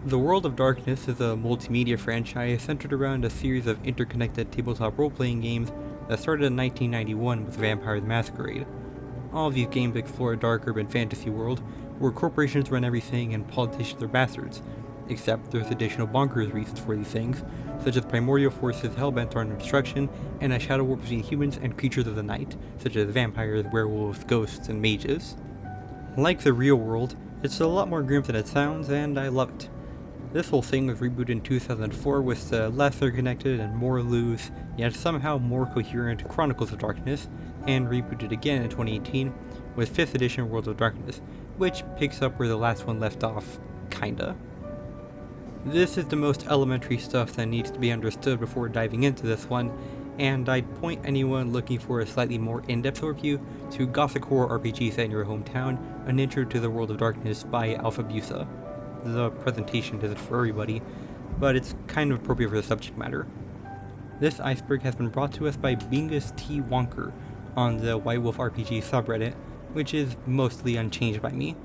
The World of Darkness is a multimedia franchise centered around a series of interconnected tabletop role-playing games that started in 1991 with Vampire the Masquerade. All of these games explore a dark urban fantasy world where corporations run everything and politicians are bastards, except there's additional bonkers reasons for these things, such as primordial forces hell-bent on destruction and a shadow war between humans and creatures of the night, such as vampires, werewolves, ghosts, and mages. Like the real world, it's a lot more grim than it sounds, and I love it. This whole thing was rebooted in 2004 with the lesser connected and more loose, yet somehow more coherent Chronicles of Darkness, and rebooted again in 2018 with 5th edition World of Darkness, which picks up where the last one left off, kinda. This is the most elementary stuff that needs to be understood before diving into this one, and I'd point anyone looking for a slightly more in-depth overview to Gothic Horror RPG set in your hometown, An Intro to the World of Darkness by Alpha Busa. The presentation isn't for everybody, but it's kind of appropriate for the subject matter. This iceberg has been brought to us by Bingus T. Wonker on the White Wolf RPG subreddit, which is mostly unchanged by me.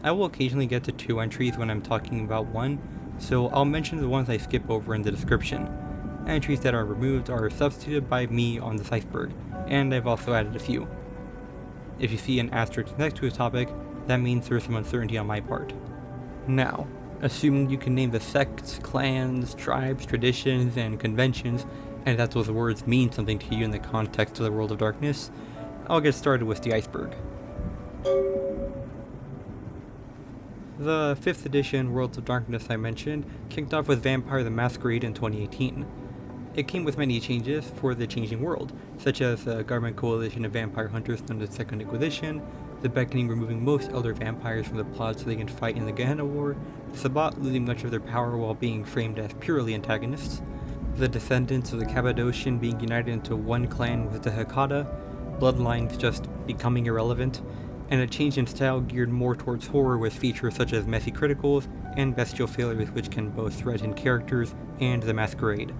I will occasionally get to 2 entries when I'm talking about one, so I'll mention the ones I skip over in the description. Entries that are removed are substituted by me on this iceberg, and I've also added a few. If you see an asterisk next to a topic, that means there's some uncertainty on my part. Now, assuming you can name the sects, clans, tribes, traditions, and conventions, and that those words mean something to you in the context of the World of Darkness, I'll get started with the iceberg. The 5th edition Worlds of Darkness I mentioned kicked off with Vampire the Masquerade in 2018. It came with many changes for the changing world, such as a government coalition of vampire hunters known as Second Inquisition, the Beckoning removing most elder vampires from the plot so they can fight in the Gehenna War, the Sabbat losing much of their power while being framed as purely antagonists, the descendants of the Cappadocian being united into one clan with the Hekata, Bloodlines just becoming irrelevant, and a change in style geared more towards horror with features such as messy criticals and bestial failures which can both threaten characters and the masquerade.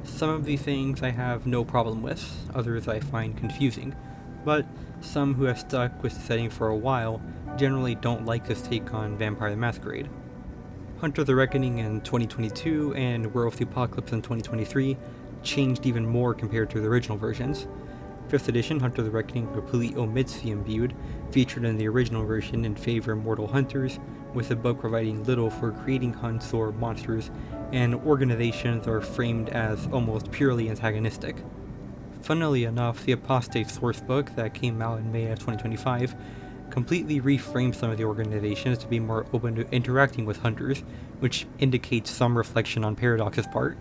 Some of these things I have no problem with, others I find confusing, but some who have stuck with the setting for a while generally don't like this take on Vampire the Masquerade. Hunter the Reckoning in 2022 and Werewolf the Apocalypse in 2023 changed even more compared to the original versions. 5th edition Hunter the Reckoning completely omits the imbued, featured in the original version in favor of mortal hunters, with the book providing little for creating hunts or monsters, and organizations are framed as almost purely antagonistic. Funnily enough, the Apostate sourcebook that came out in May of 2025 completely reframed some of the organizations to be more open to interacting with hunters, which indicates some reflection on Paradox's part.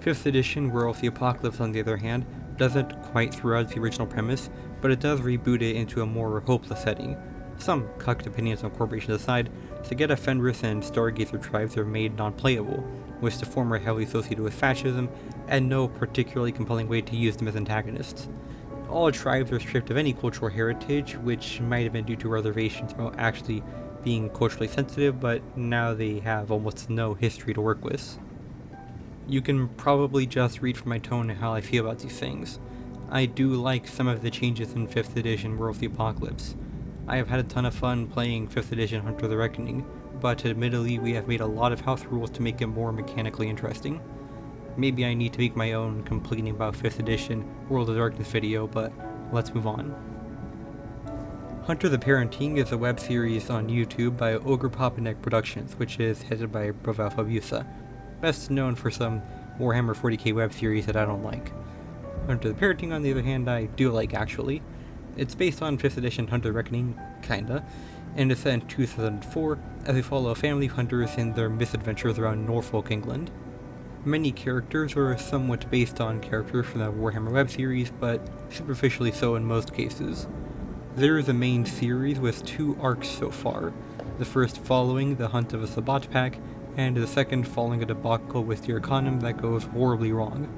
5th edition Werewolf the Apocalypse, on the other hand, doesn't quite throw out the original premise, but it does reboot it into a more hopeless setting. Some cucked opinions on corporations aside, Sagetta Fenris and Stargazer tribes are made non-playable, with the former heavily associated with fascism, and no particularly compelling way to use them as antagonists. All tribes are stripped of any cultural heritage, which might have been due to reservations about actually being culturally sensitive, but now they have almost no history to work with. You can probably just read from my tone how I feel about these things. I do like some of the changes in 5th edition World of the Apocalypse. I have had a ton of fun playing 5th edition Hunter the Reckoning, but admittedly we have made a lot of house rules to make it more mechanically interesting. Maybe I need to make my own complaining about 5th edition World of Darkness video, but let's move on. Hunter the Parenting is a web series on YouTube by Ogre Popinek Productions, which is headed by Brother Alpha Busa, best known for some Warhammer 40k web series that I don't like. Hunter the Parenting, on the other hand, I do like actually. It's based on 5th edition Hunter the Reckoning, kinda, and it's set in 2004 as we follow a family of hunters in their misadventures around Norfolk, England. Many characters are somewhat based on characters from the Warhammer web series, but superficially so in most cases. There is a main series with 2 arcs so far, the first following the hunt of a Sabbat pack, and the second following a debacle with the Arcanum that goes horribly wrong.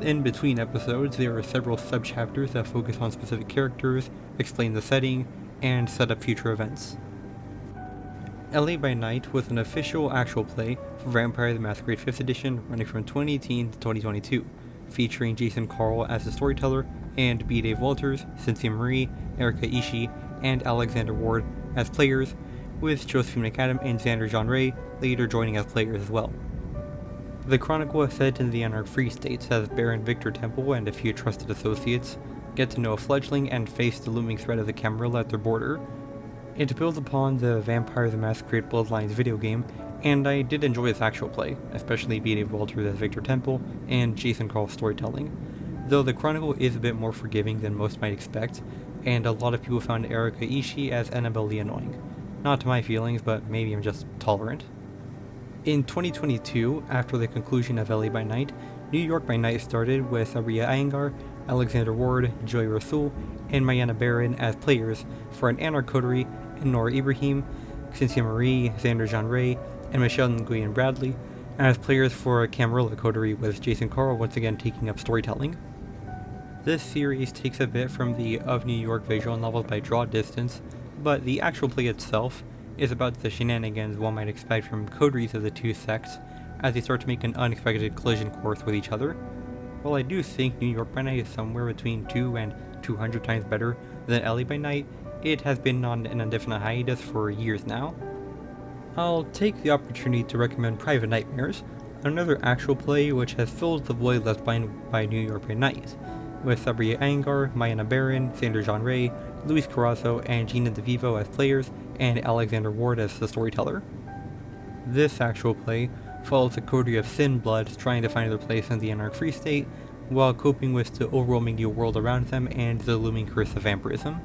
In between episodes, there are several sub-chapters that focus on specific characters, explain the setting, and set up future events. LA by Night was an official actual play for Vampire the Masquerade 5th edition running from 2018 to 2022, featuring Jason Carl as the storyteller and B. Dave Walters, Cynthia Marie, Erica Ishii, and Alexander Ward as players, with Josephine McAdam and Xander Jean Ray later joining as players as well. The chronicle is set in the Anarch Free States as Baron Victor Temple and a few trusted associates get to know a fledgling and face the looming threat of the Camarilla at their border. It builds upon the Vampire the Masquerade Bloodlines video game, and I did enjoy its actual play, especially being able to alter as Victor Temple and Jason Carl's storytelling, though the chronicle is a bit more forgiving than most might expect, and a lot of people found Erika Ishii as Annabelle Lee annoying. Not to my feelings, but maybe I'm just tolerant. In 2022, after the conclusion of LA by Night, New York by Night started with Aria Iyengar, Alexander Ward, Joy Rasul, and Mayana Baron as players for an Anarch coterie, and Nora Ibrahim, Cynthia Marie, Xander Jean Ray, and Michelle Nguyen Bradley as players for a Camarilla coterie, with Jason Carl once again taking up storytelling. This series takes a bit from the Of New York visual novels by draw distance, but the actual play itself is about the shenanigans one might expect from coteries of the two sects as they start to make an unexpected collision course with each other. While I do think New York by Night is somewhere between 2 and 200 times better than LA by Night, it has been on an indefinite hiatus for years now. I'll take the opportunity to recommend Private Nightmares, another actual play which has filled the void left by New York by Night, with Sabria Iyengar, Mayana Baron, Xander Jean Ray, Luis Carrazzo, and Gina DeVivo as players, and Alexander Ward as the storyteller. This actual play follows the coterie of Sin Bloods trying to find their place in the Anarch Free State, while coping with the overwhelming new world around them and the looming curse of vampirism.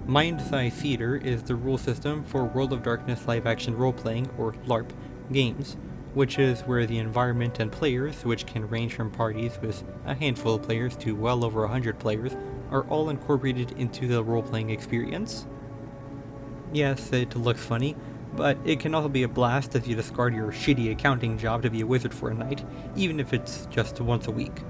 Mind's Eye Theater is the rule system for World of Darkness live-action role-playing, or LARP, games, which is where the environment and players, which can range from parties with a handful of players to well over 100 players, are all incorporated into the role-playing experience. Yes, it looks funny, but it can also be a blast as you discard your shitty accounting job to be a wizard for a night, even if it's just once a week.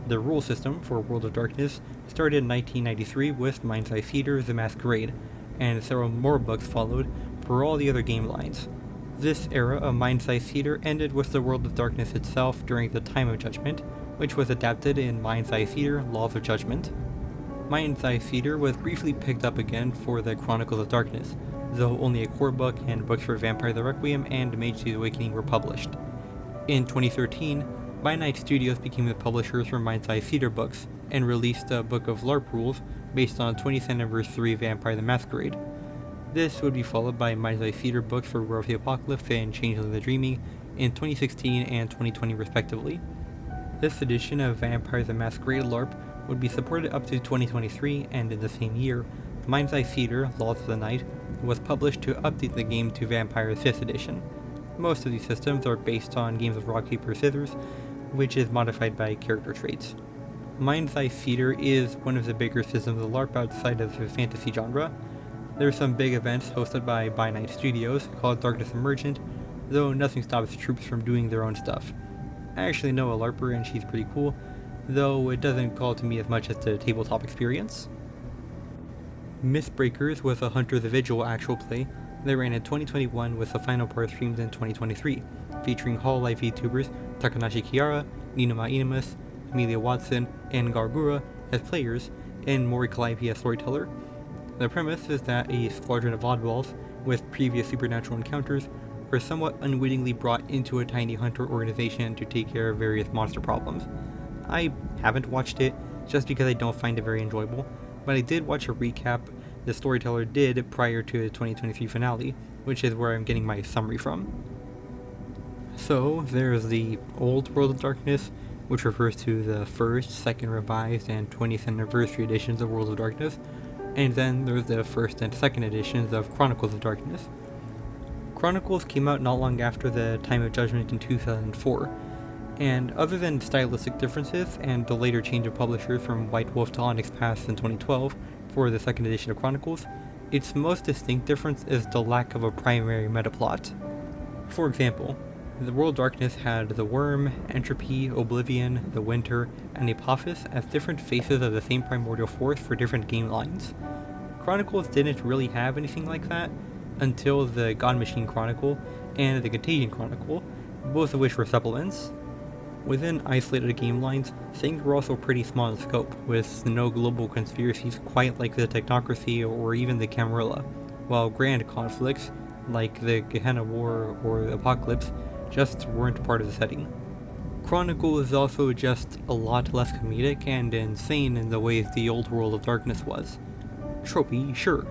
The rule system for World of Darkness started in 1993 with Mind's Eye Theater The Masquerade, and several more books followed for all the other game lines. This era of Mind's Eye Theater ended with the World of Darkness itself during the Time of Judgment, which was adapted in Mind's Eye Theater Laws of Judgment. Mind's Eye Theater was briefly picked up again for the Chronicles of Darkness, though only a core book and books for Vampire the Requiem and Mage the Awakening were published. In 2013, By Night Studios became the publishers for Mind's Eye Theater books, and released a book of LARP rules based on 20th anniversary Vampire the Masquerade. This would be followed by Mind's Eye Theater books for War of the Apocalypse and Changeling the Dreaming in 2016 and 2020 respectively. This edition of Vampire the Masquerade LARP would be supported up to 2023, and in the same year, Mind's Eye Theater Laws of the Night was published to update the game to Vampire 5th edition. Most of these systems are based on games of rock, paper, scissors, which is modified by character traits. Mind's Eye Theater is one of the bigger systems of LARP outside of the fantasy genre. There are some big events hosted by Night Studios called Darkness Emergent, though nothing stops troops from doing their own stuff. I actually know a LARPer and she's pretty cool, though it doesn't call to me as much as the tabletop experience. Mythbreakers was a Hunter the Vigil actual play that ran in 2021 with the final part streamed in 2023, featuring Hall Live VTubers Takanashi Kiara, Ninuma Inamus, Amelia Watson, and Gargura as players, and Mori Calliope as storyteller. The premise is that a squadron of oddballs with previous supernatural encounters are somewhat unwittingly brought into a tiny hunter organization to take care of various monster problems. I haven't watched it just because I don't find it very enjoyable, but I did watch a recap the storyteller did prior to the 2023 finale, which is where I'm getting my summary from. So, there's the Old World of Darkness, which refers to the first, second revised, and 20th anniversary editions of World of Darkness, and then there's the first and second editions of Chronicles of Darkness. Chronicles came out not long after the Time of Judgment in 2004, and other than stylistic differences and the later change of publishers from White Wolf to Onyx Path in 2012 for the second edition of Chronicles, its most distinct difference is the lack of a primary metaplot. For example, the World of Darkness had the Worm, Entropy, Oblivion, the Winter, and Apophis as different faces of the same primordial force for different game lines. Chronicles didn't really have anything like that until the God Machine Chronicle and the Contagion Chronicle, both of which were supplements. Within isolated game lines, things were also pretty small in scope, with no global conspiracies quite like the Technocracy or even the Camarilla. while grand conflicts, like the Gehenna War or the Apocalypse, just weren't part of the setting. Chronicles is also just a lot less comedic and insane in the ways the old World of Darkness was. Tropey, sure,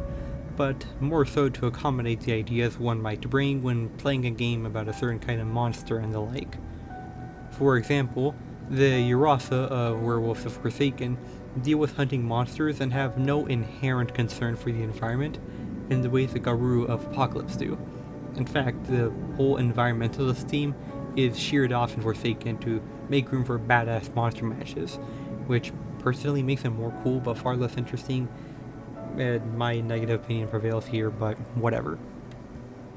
but more so to accommodate the ideas one might bring when playing a game about a certain kind of monster and the like. For example, the Urasa of Werewolves of Forsaken deal with hunting monsters and have no inherent concern for the environment in the ways the Garou of Apocalypse do. In fact, the whole environmentalist theme is sheared off in Forsaken to make room for badass monster matches, which personally makes it more cool but far less interesting. And my negative opinion prevails here, but whatever.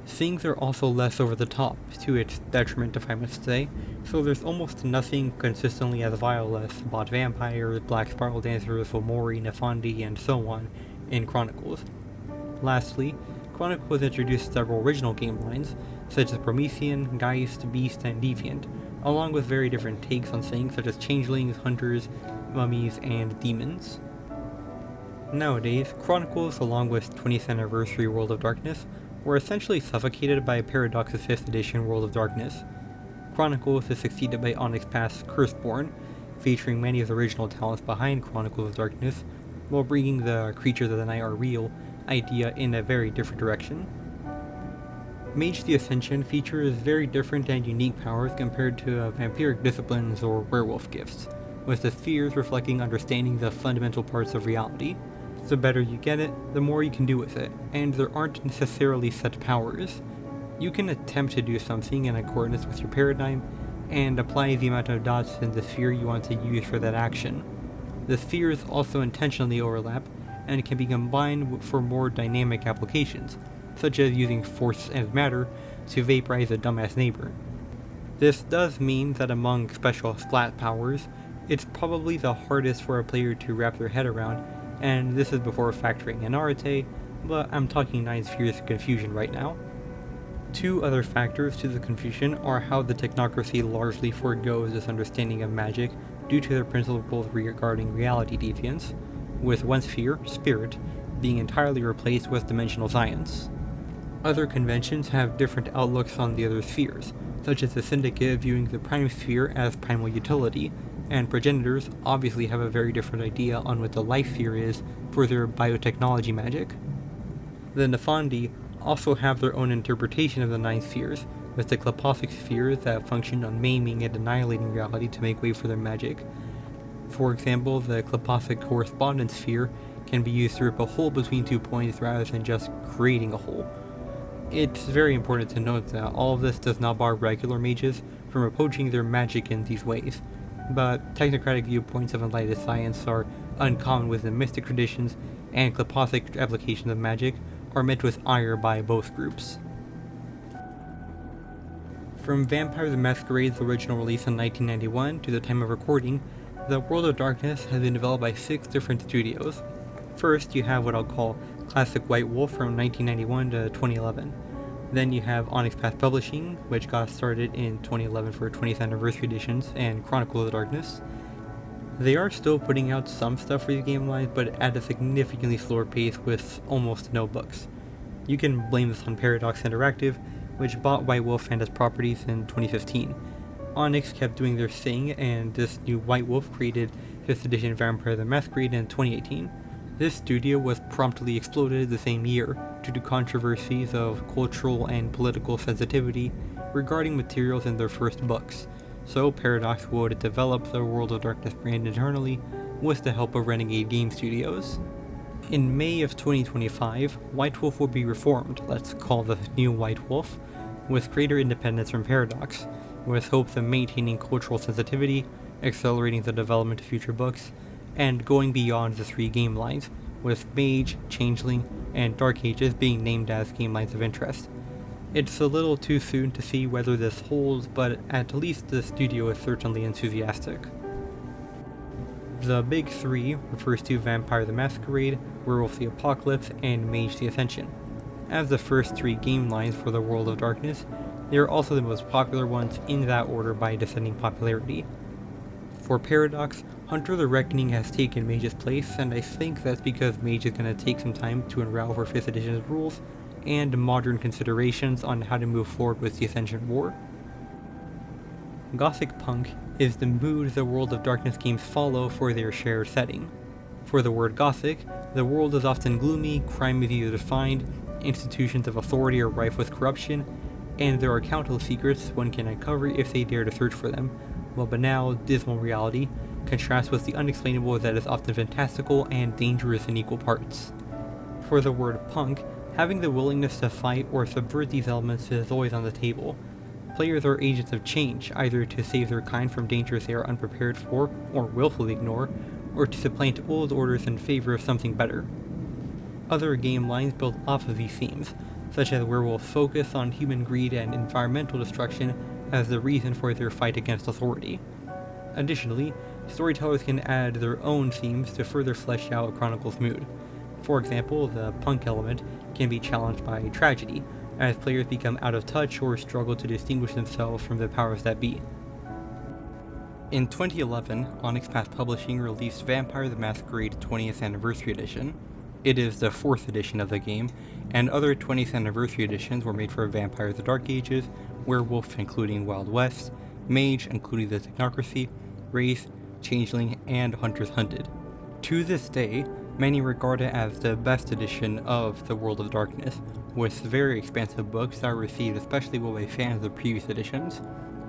Things are also less over the top, to its detriment if I must say, so there's almost nothing consistently as vile as bot vampires, black spiral dancers, Omori, Nefandi, and so on in Chronicles. Lastly, Chronicles introduced several original game lines, such as Promethean, Geist, Beast, and Deviant, along with very different takes on things such as changelings, hunters, mummies, and demons. Nowadays, Chronicles, along with 20th Anniversary World of Darkness, were essentially suffocated by Paradox's 5th edition World of Darkness. Chronicles is succeeded by Onyx Path's Curseborn, featuring many of the original talents behind Chronicles of Darkness, while bringing the creatures of the night are real idea in a very different direction. Mage the Ascension features very different and unique powers compared to vampiric disciplines or werewolf gifts, with the spheres reflecting understanding the fundamental parts of reality. The better you get it, the more you can do with it, and there aren't necessarily set powers. You can attempt to do something in accordance with your paradigm, and apply the amount of dots in the sphere you want to use for that action. The spheres also intentionally overlap, and can be combined for more dynamic applications, such as using force and matter to vaporize a dumbass neighbor. This does mean that among special splat powers, it's probably the hardest for a player to wrap their head around, and this is before factoring in Arete, but I'm talking 9 spheres of confusion right now. Two other factors to the confusion are how the Technocracy largely forgoes this understanding of magic due to their principles regarding reality deviance, with one sphere, Spirit, being entirely replaced with dimensional science. Other conventions have different outlooks on the other spheres, such as the Syndicate viewing the Prime Sphere as primal utility, and Progenitors obviously have a very different idea on what the Life Sphere is for their biotechnology magic. The Nefandi also have their own interpretation of the 9 spheres, with the Klapothic spheres that function on maiming and annihilating reality to make way for their magic. For example, the Klapothic correspondence sphere can be used to rip a hole between 2 points rather than just creating a hole. It's very important to note that all of this does not bar regular mages from approaching their magic in these ways, but technocratic viewpoints of enlightened science are uncommon within mystic traditions, and Klapothic applications of magic are met with ire by both groups. From Vampire the Masquerade's original release in 1991 to the time of recording, the World of Darkness has been developed by 6 different studios. First, you have what I'll call Classic White Wolf from 1991 to 2011. Then you have Onyx Path Publishing, which got started in 2011 for 20th Anniversary editions, and Chronicles of Darkness. They are still putting out some stuff for these game lines, but at a significantly slower pace with almost no books. You can blame this on Paradox Interactive, which bought White Wolf and its properties in 2015. Onyx kept doing their thing, and this new White Wolf created 5th edition Vampire the Masquerade in 2018. This studio was promptly exploded the same year due to controversies of cultural and political sensitivity regarding materials in their first books, so Paradox would develop the World of Darkness brand internally with the help of Renegade Game Studios. In May of 2025, White Wolf will be reformed, let's call the new White Wolf, with greater independence from Paradox, with hopes of maintaining cultural sensitivity, accelerating the development of future books, and going beyond the 3 game lines, with Mage, Changeling, and Dark Ages being named as game lines of interest. It's a little too soon to see whether this holds, but at least the studio is certainly enthusiastic. The Big 3 refers to Vampire the Masquerade, Werewolf the Apocalypse, and Mage the Ascension. As the first 3 game lines for the World of Darkness, they are also the most popular ones in that order by descending popularity. For Paradox, Hunter the Reckoning has taken Mage's place, and I think that's because Mage is going to take some time to unravel for 5th edition's rules and modern considerations on how to move forward with the Ascension War. Gothic Punk is the mood the World of Darkness games follow for their shared setting. For the word Gothic, the world is often gloomy, crime is easily defined, institutions of authority are rife with corruption, and there are countless secrets one can uncover if they dare to search for them, while banal, dismal reality contrasts with the unexplainable that is often fantastical and dangerous in equal parts. For the word Punk, having the willingness to fight or subvert these elements is always on the table. Players are agents of change, either to save their kind from dangers they are unprepared for or willfully ignore, or to supplant old orders in favor of something better. Other game lines build off of these themes, such as werewolves focus on human greed and environmental destruction as the reason for their fight against authority. Additionally, storytellers can add their own themes to further flesh out a chronicle's mood. For example, the punk element can be challenged by tragedy, as players become out of touch or struggle to distinguish themselves from the powers that be. In 2011, Onyx Path Publishing released Vampire the Masquerade 20th Anniversary Edition. It is the 4th edition of the game, and other 20th Anniversary editions were made for Vampire the Dark Ages, Werewolf including Wild West, Mage including the Technocracy, Wraith, Changeling, and Hunters Hunted. To this day, many regard it as the best edition of the World of Darkness, with very expansive books that were received especially well by fans of previous editions.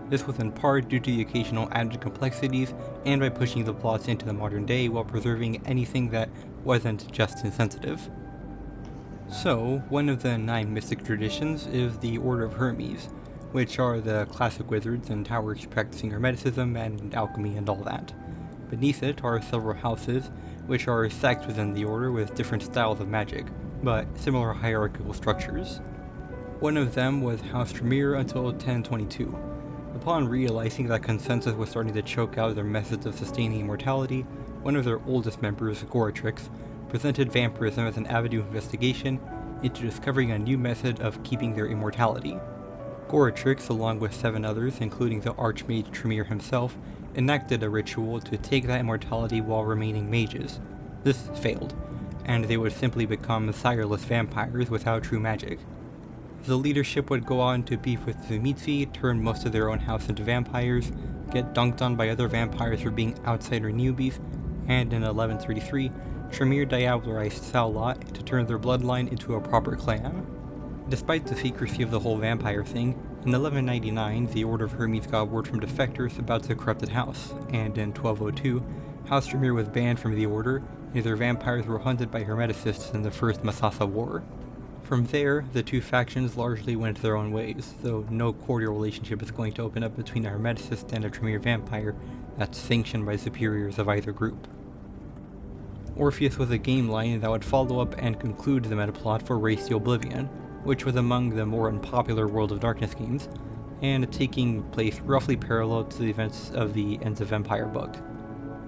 This was in part due to the occasional added complexities and by pushing the plots into the modern day while preserving anything that wasn't just insensitive. So, one of the 9 mystic traditions is the Order of Hermes, which are the classic wizards and towers practicing hermeticism and alchemy and all that. Beneath it are several houses, which are sects within the order with different styles of magic, but similar hierarchical structures. One of them was House Tremere until 1022. Upon realizing that consensus was starting to choke out their methods of sustaining immortality, one of their oldest members, Goratrix, presented vampirism as an avenue of investigation into discovering a new method of keeping their immortality. Goratrix, along with 7 others, including the Archmage Tremere himself, enacted a ritual to take that immortality while remaining mages. This failed, and they would simply become sireless vampires without true magic. The leadership would go on to beef with Zumitsi, turn most of their own house into vampires, get dunked on by other vampires for being outsider newbies, and in 1133, Tremere diablerized Saulot to turn their bloodline into a proper clan. Despite the secrecy of the whole vampire thing, in 1199 the Order of Hermes got word from defectors about the corrupted house, and in 1202, House Tremere was banned from the order, and their vampires were hunted by Hermeticists in the First Masasa War. From there, the 2 factions largely went their own ways, though no cordial relationship is going to open up between a Hermeticist and a Tremere vampire that's sanctioned by superiors of either group. Orpheus was a game line that would follow up and conclude the metaplot for Race the Oblivion, which was among the more unpopular World of Darkness games, and taking place roughly parallel to the events of the Ends of Empire book.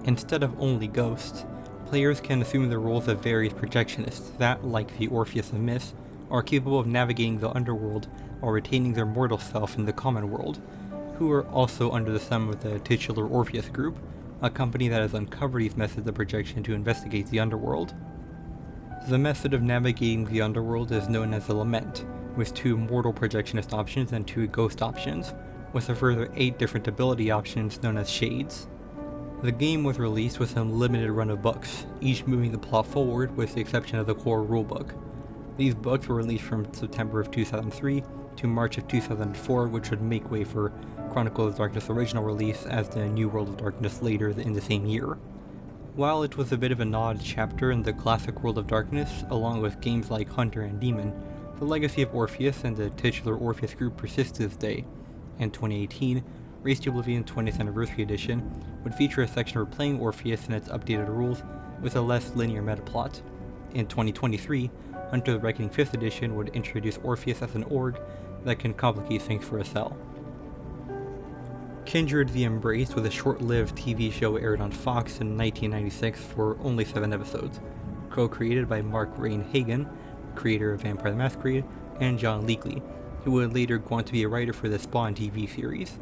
Instead of only ghosts, players can assume the roles of various projectionists that, like the Orpheus of myths, are capable of navigating the underworld while retaining their mortal self in the common world, who are also under the thumb of the titular Orpheus Group, a company that has uncovered these methods of projection to investigate the underworld. The method of navigating the underworld is known as a lament, with 2 mortal projectionist options and 2 ghost options, with a further 8 different ability options known as shades. The game was released with a limited run of books, each moving the plot forward with the exception of the core rulebook. These books were released from September of 2003 to March of 2004, which would make way for Chronicles of Darkness' original release as the New World of Darkness later in the same year. While it was a bit of an odd chapter in the classic World of Darkness, along with games like Hunter and Demon, the legacy of Orpheus and the titular Orpheus group persists to this day. In 2018, Race to Oblivion 20th Anniversary Edition would feature a section for playing Orpheus and its updated rules with a less linear metaplot. In 2023, Hunter the Reckoning 5th Edition would introduce Orpheus as an org that can complicate things for a cell. Kindred the Embrace was a short-lived TV show aired on Fox in 1996 for only 7 episodes, co-created by Mark Rain Hagan, creator of Vampire the Masquerade, and John Leakley, who would later go on to be a writer for the Spawn TV series.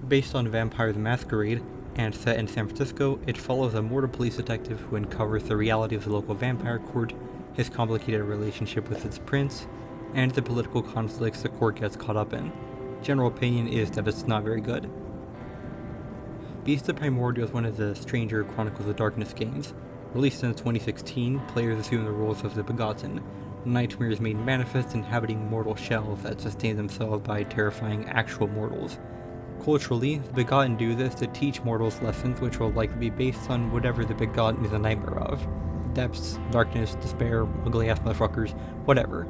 Based on Vampire the Masquerade, And set in San Francisco, it follows a mortal police detective who uncovers the reality of the local vampire court, his complicated relationship with its prince, and the political conflicts the court gets caught up in. General opinion is that it's not very good. Beast of Primordial is one of the stranger Chronicles of Darkness games. Released in 2016, players assume the roles of the Begotten, nightmares made manifest inhabiting mortal shells that sustain themselves by terrifying actual mortals. Culturally, the Begotten do this to teach mortals lessons which will likely be based on whatever the Begotten is a nightmare of. Depths, darkness, despair, ugly-ass motherfuckers, whatever.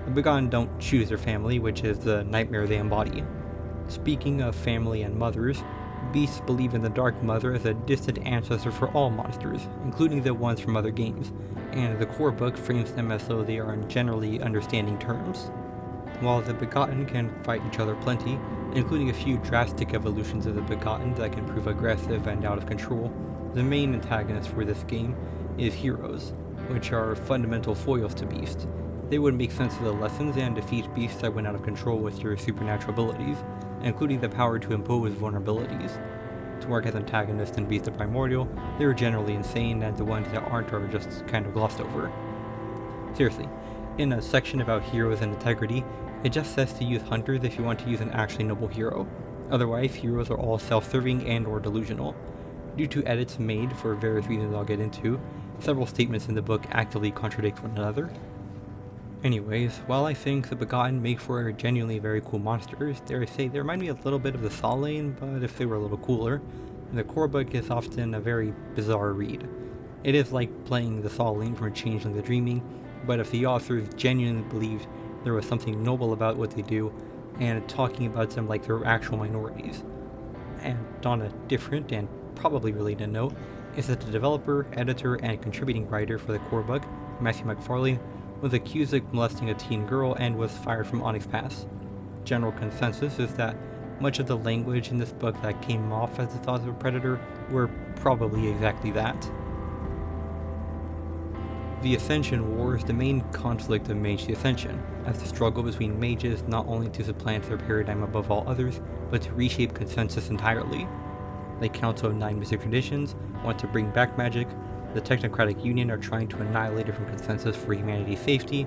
The Begotten don't choose their family, which is the nightmare they embody. Speaking of family and mothers, beasts believe in the Dark Mother as a distant ancestor for all monsters, including the ones from other games, and the core book frames them as though they are in generally understanding terms. While the Begotten can fight each other plenty, including a few drastic evolutions of the Begotten that can prove aggressive and out of control, the main antagonist for this game is heroes, which are fundamental foils to Beast. They would make sense of the lessons and defeat beasts that went out of control with their supernatural abilities, including the power to impose vulnerabilities. To work as antagonists in Beast of Primordial, they are generally insane, and the ones that aren't are just kind of glossed over. Seriously, in a section about heroes and integrity, it just says to use hunters if you want to use an actually noble hero. Otherwise, heroes are all self-serving and or delusional. Due to edits made for various reasons I'll get into, several statements in the book actively contradict one another. Anyways, while I think the Begotten make for genuinely very cool monsters, dare I say they remind me a little bit of the Saw Lane, but if they were a little cooler, the core book is often a very bizarre read. It is like playing the Saw Lane from Changeling the Dreaming, but if the authors genuinely believed there was something noble about what they do, and talking about them like they're actual minorities. And on a different and probably related note, is that the developer, editor, and contributing writer for the core book, Matthew McFarlane, was accused of molesting a teen girl and was fired from Onyx Path. General consensus is that much of the language in this book that came off as the thoughts of a predator were probably exactly that. The Ascension War is the main conflict of Mage the Ascension, as the struggle between mages not only to supplant their paradigm above all others, but to reshape consensus entirely. The Council of Nine Mystic Traditions want to bring back magic, the Technocratic Union are trying to annihilate it from consensus for humanity's safety,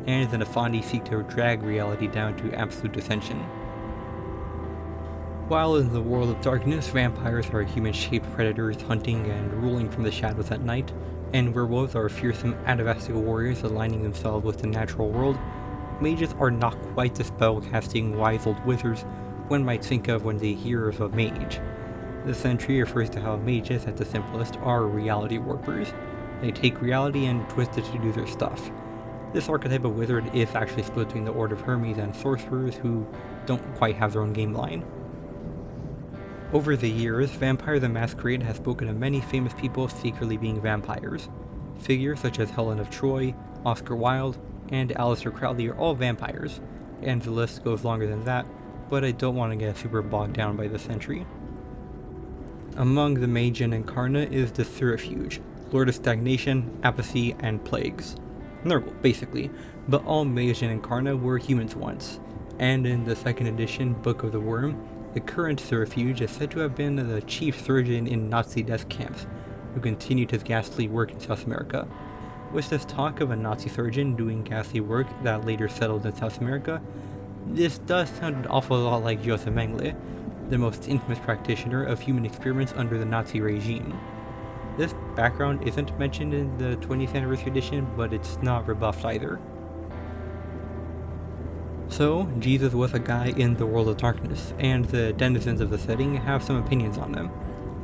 and the Nefandi seek to drag reality down to absolute dissension. While in the world of darkness, vampires are human-shaped predators hunting and ruling from the shadows at night, and werewolves are fearsome atavistic warriors aligning themselves with the natural world, mages are not quite the spell-casting wise old wizards one might think of when they hear of a mage. This entry refers to how mages, at the simplest, are reality warpers. They take reality and twist it to do their stuff. This archetype of wizard is actually split between the Order of Hermes and sorcerers who don't quite have their own game line. Over the years, Vampire the Masquerade has spoken of many famous people secretly being vampires. Figures such as Helen of Troy, Oscar Wilde, and Aleister Crowley are all vampires, and the list goes longer than that, but I don't want to get super bogged down by this entry. Among the Magian Incarna is the Therifuge, Lord of Stagnation, Apathy, and Plagues. Nurgle, basically, but all Magian Incarna were humans once, and in the second edition Book of the Worm, the current Therifuge is said to have been the chief surgeon in Nazi death camps, who continued his ghastly work in South America. With this talk of a Nazi surgeon doing ghastly work that later settled in South America, this does sound an awful lot like Joseph Mengele, the most infamous practitioner of human experiments under the Nazi regime. This background isn't mentioned in the 20th anniversary edition, but it's not rebuffed either. So, Jesus was a guy in the world of darkness, and the denizens of the setting have some opinions on him.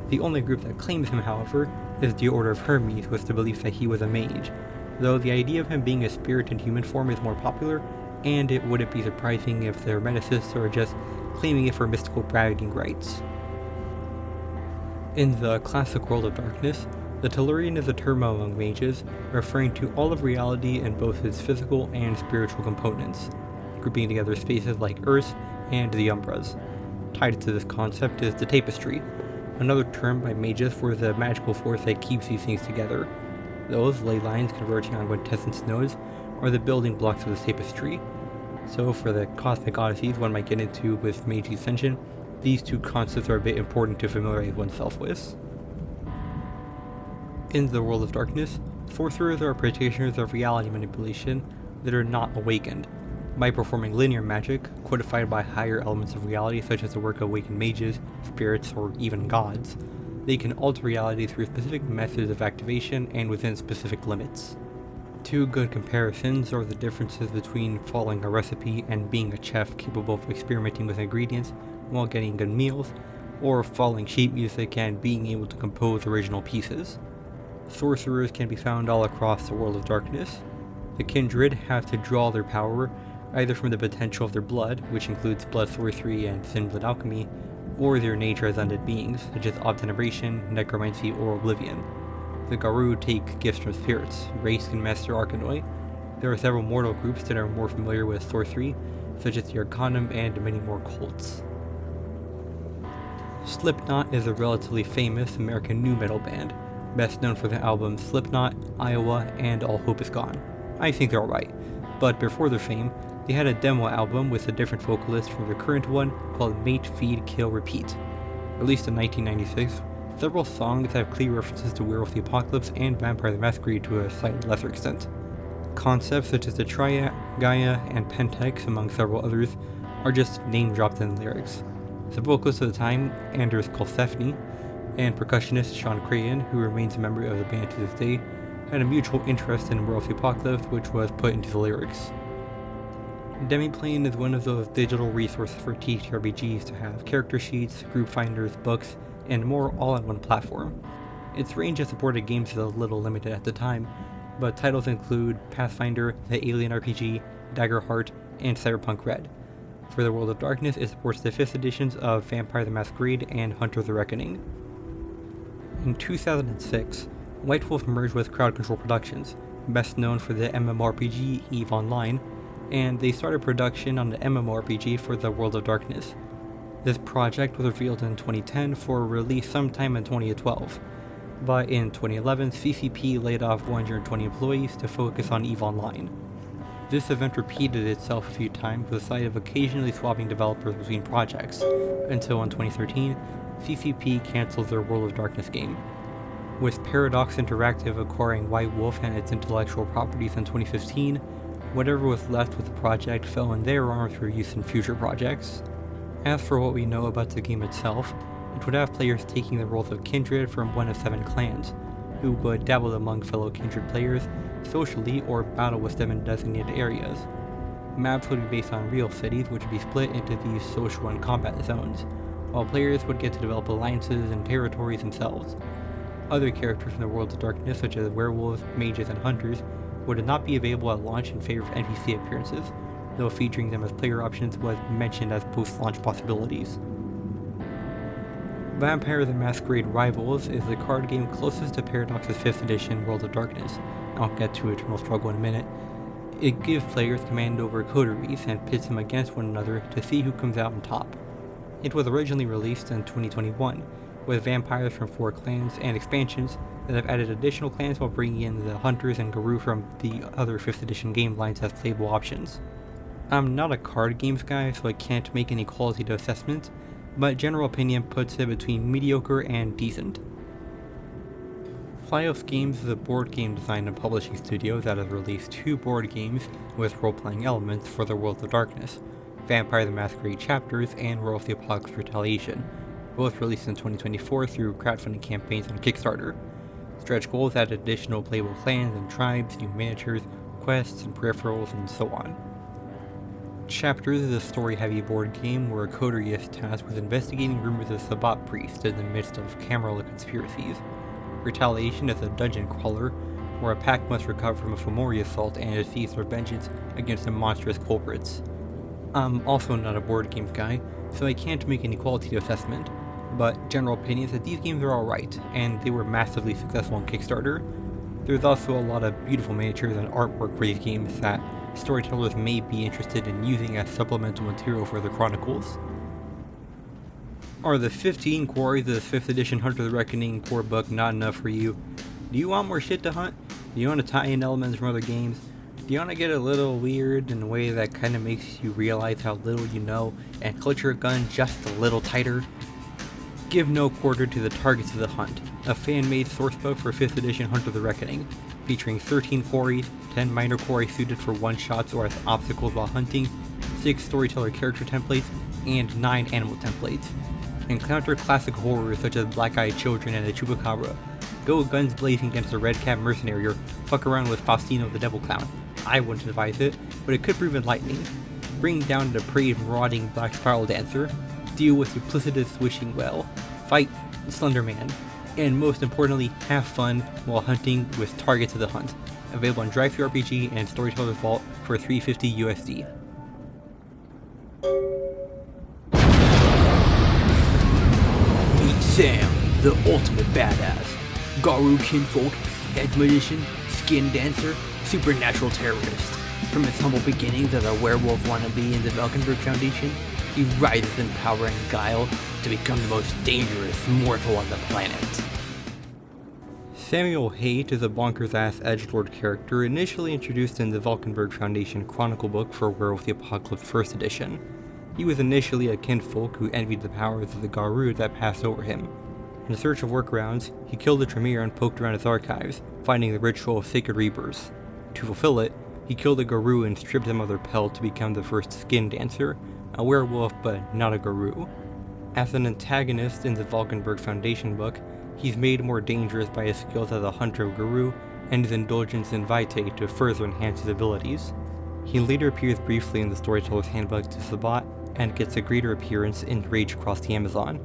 The only group that claims him, however, is the Order of Hermes, with the belief that he was a mage, though the idea of him being a spirit in human form is more popular, and it wouldn't be surprising if their metaphysics are just claiming it for mystical bragging rights. In the classic world of darkness, the Tellurian is a term among mages, referring to all of reality in both its physical and spiritual components, grouping together spaces like Earth and the Umbras. Tied to this concept is the Tapestry, another term by mages for the magical force that keeps these things together. Those ley lines converging on quintessence nodes are the building blocks of the Tapestry. So for the cosmic odysseys one might get into with Mage Ascension, These two concepts are a bit important to familiarize oneself with. In the world of darkness, sorcerers are practitioners of reality manipulation that are not awakened. By performing linear magic, codified by higher elements of reality such as the work of awakened mages, spirits, or even gods, they can alter reality through specific methods of activation and within specific limits. Two good comparisons are the differences between following a recipe and being a chef capable of experimenting with ingredients while getting good meals, or following sheet music and being able to compose original pieces. Sorcerers can be found all across the world of darkness. The kindred have to draw their power either from the potential of their blood, which includes blood sorcery and thin blood alchemy, or their nature as undead beings, such as obtenebration, necromancy, or oblivion. The Garou take gifts from spirits, Race can master Arcanoi. There are several mortal groups that are more familiar with sorcery, such as the Arcanum and many more cults. Slipknot is a relatively famous American nu metal band, best known for the albums Slipknot, Iowa, and All Hope Is Gone. I think they're alright, but before their fame, they had a demo album with a different vocalist from their current one called Mate, Feed, Kill, Repeat. Released in 1996, several songs have clear references to Werewolf the Apocalypse and Vampire the Masquerade to a slightly lesser extent. Concepts such as the Triad, Gaia, and Pentex, among several others, are just name-dropped in the lyrics. The vocalist at the time, Anders Kolsefny, and percussionist Sean Crayon, who remains a member of the band to this day, had a mutual interest in Werewolf the Apocalypse, which was put into the lyrics. Demiplane is one of those digital resources for TTRPGs to have character sheets, group finders, books, and more all on one platform. Its range of supported games is a little limited at the time, but titles include Pathfinder, the Alien RPG, Daggerheart, and Cyberpunk Red. For the World of Darkness, it supports the 5th editions of Vampire the Masquerade and Hunter the Reckoning. In 2006, White Wolf merged with Crowd Control Productions, best known for the MMORPG EVE Online, and they started production on the MMORPG for the World of Darkness. This project was revealed in 2010 for release sometime in 2012, but in 2011 CCP laid off 120 employees to focus on EVE Online. This event repeated itself a few times with the sight of occasionally swapping developers between projects, until in 2013, CCP canceled their World of Darkness game. With Paradox Interactive acquiring White Wolf and its intellectual properties in 2015, whatever was left with the project fell in their arms for use in future projects. As for what we know about the game itself, it would have players taking the roles of kindred from one of 7 clans, who would dabble among fellow kindred players socially or battle with them in designated areas. Maps would be based on real cities, which would be split into these social and combat zones, while players would get to develop alliances and territories themselves. Other characters from the World of Darkness, such as werewolves, mages, and hunters, would not be available at launch in favor of NPC appearances, though featuring them as player options was mentioned as post-launch possibilities. Vampire the Masquerade Rivals is the card game closest to Paradox's 5th edition World of Darkness. I'll get to Eternal Struggle in a minute. It gives players command over coteries and pits them against one another to see who comes out on top. It was originally released in 2021, with vampires from 4 clans and expansions that have added additional clans while bringing in the hunters and Garou from the other 5th edition game lines as playable options. I'm not a card games guy, so I can't make any qualitative assessment, but general opinion puts it between mediocre and decent. Flyos Games is a board game design and publishing studio that has released 2 board games with role-playing elements for the World of Darkness, Vampire the Masquerade Chapters and Werewolf the Apocalypse Retaliation, both released in 2024 through crowdfunding campaigns on Kickstarter. Stretch goals add additional playable clans and tribes, new miniatures, quests, and peripherals, and so on. Chapters is a story-heavy board game where a coterie is tasked with investigating rumors of Sabbat priests in the midst of Camarilla conspiracies. Retaliation is a dungeon crawler where a pack must recover from a Fomori assault and seize their vengeance against the monstrous culprits. I'm also not a board games guy, so I can't make any qualitative assessment, but general opinion is that these games are alright, and they were massively successful on Kickstarter. There's also a lot of beautiful miniatures and artwork for these games that storytellers may be interested in using as supplemental material for their Chronicles. Are the 15 quarries of the 5th edition Hunter the Reckoning core book not enough for you? Do you want more shit to hunt? Do you want to tie in elements from other games? You want to get a little weird in a way that kind of makes you realize how little you know and clutch your gun just a little tighter? Give no quarter to the targets of the hunt, a fan-made sourcebook for 5th edition Hunt of the Reckoning, featuring 13 quarries, 10 minor quarries suited for one-shots or as obstacles while hunting, 6 storyteller character templates, and 9 animal templates. Encounter classic horrors such as black-eyed children and the chupacabra. Go guns blazing against a red cap mercenary or fuck around with Faustino the devil clown. I wouldn't advise it, but it could prove enlightening. Bring down a depraved, marauding black spiral dancer. Deal with duplicitous wishing well. Fight Slender Man. And most importantly, have fun while hunting with targets of the hunt. Available on DriveThru RPG and Storyteller's Vault for $350 USD. Meet Sam, the ultimate badass. Garu kinfolk, hedge magician, skin dancer, supernatural terrorist. From his humble beginnings as a werewolf wannabe in the Valkenburg Foundation, he rises in power and guile to become the most dangerous mortal on the planet. Samuel Haight is a bonkers-ass edgelord character initially introduced in the Valkenburg Foundation Chronicle book for Werewolf the Apocalypse 1st edition. He was initially a kinfolk who envied the powers of the Garou that passed over him. In search of workarounds, he killed the Tremere and poked around his archives, finding the ritual of sacred rebirths. To fulfill it, he killed the Garou and stripped them of their pelt to become the first skin dancer, a werewolf but not a Garou. As an antagonist in the Valkenburg Foundation book, he's made more dangerous by his skills as a hunter of Garou and his indulgence in Vitae to further enhance his abilities. He later appears briefly in the Storyteller's Handbook to Sabbat and gets a greater appearance in Rage Across the Amazon.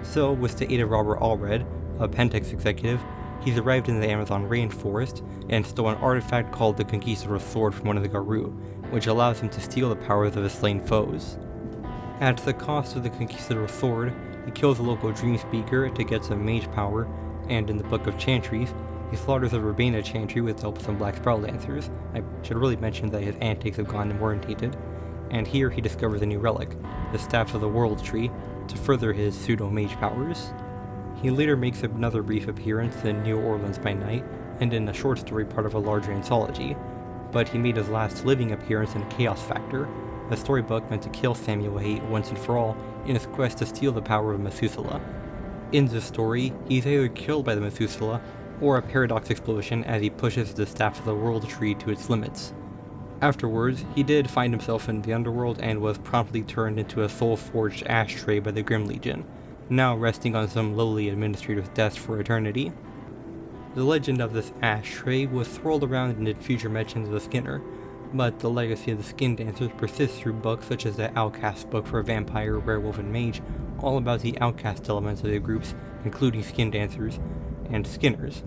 So, with the aid of Robert Allred, a Pentex executive, he's arrived in the Amazon rainforest and stole an artifact called the Conquistador's Sword from one of the Garou, which allows him to steal the powers of his slain foes. At the cost of the Conquistador's Sword, he kills a local dream speaker to get some mage power, and in the Book of Chantries, he slaughters a Verbena chantry with the help of some black spiral dancers. I should really mention that his antics have gone unwarranted. And here he discovers a new relic, the Staff of the World Tree, to further his pseudo-mage powers. He later makes another brief appearance in New Orleans by Night, and in a short story part of a larger anthology, but he made his last living appearance in Chaos Factor, a storybook meant to kill Samuel Haight once and for all in his quest to steal the power of Methuselah. In this story, he's either killed by the Methuselah, or a paradox explosion as he pushes the Staff of the World Tree to its limits. Afterwards, he did find himself in the underworld and was promptly turned into a soul-forged ashtray by the Grim Legion, now resting on some lowly administrator's desk for eternity. The legend of this ashtray was swirled around in future mentions of the Skinner, but the legacy of the Skin Dancers persists through books such as the Outcast book for Vampire, Werewolf, and Mage, all about the outcast elements of the groups, including Skin Dancers and Skinners,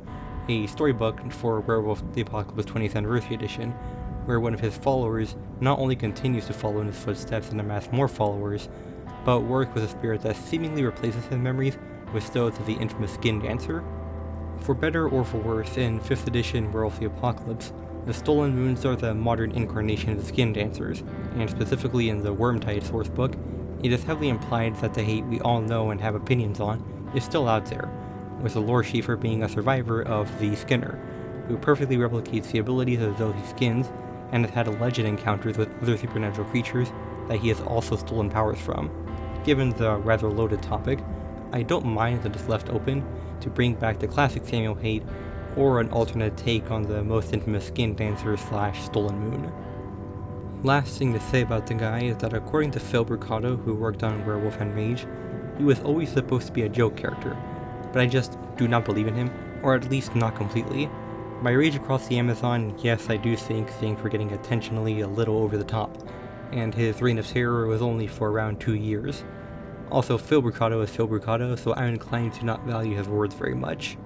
a storybook for Werewolf the Apocalypse 20th Anniversary Edition, where one of his followers not only continues to follow in his footsteps and amass more followers, but works with a spirit that seemingly replaces his memories with those of the infamous Skin Dancer. For better or for worse, in 5th edition Werewolf the Apocalypse, the Stolen Moons are the modern incarnation of the Skin Dancers, and specifically in the Wormtide sourcebook, it is heavily implied that the Haight we all know and have opinions on is still out there, with the lore Schiefer being a survivor of the Skinner, who perfectly replicates the abilities of those he skins, and has had alleged encounters with other supernatural creatures that he has also stolen powers from. Given the rather loaded topic, I don't mind that it's left open to bring back the classic Samuel Haight, or an alternate take on the most infamous Skin Dancer / Stolen Moon. Last thing to say about the guy is that according to Phil Brucato, who worked on Werewolf and Mage, he was always supposed to be a joke character, but I just do not believe in him, or at least not completely. By Rage Across the Amazon, yes, I do think things were getting attentionally a little over the top, and his reign of terror was only for around 2 years. Also, Phil Brucato is Phil Brucato, so I'm inclined to not value his words very much.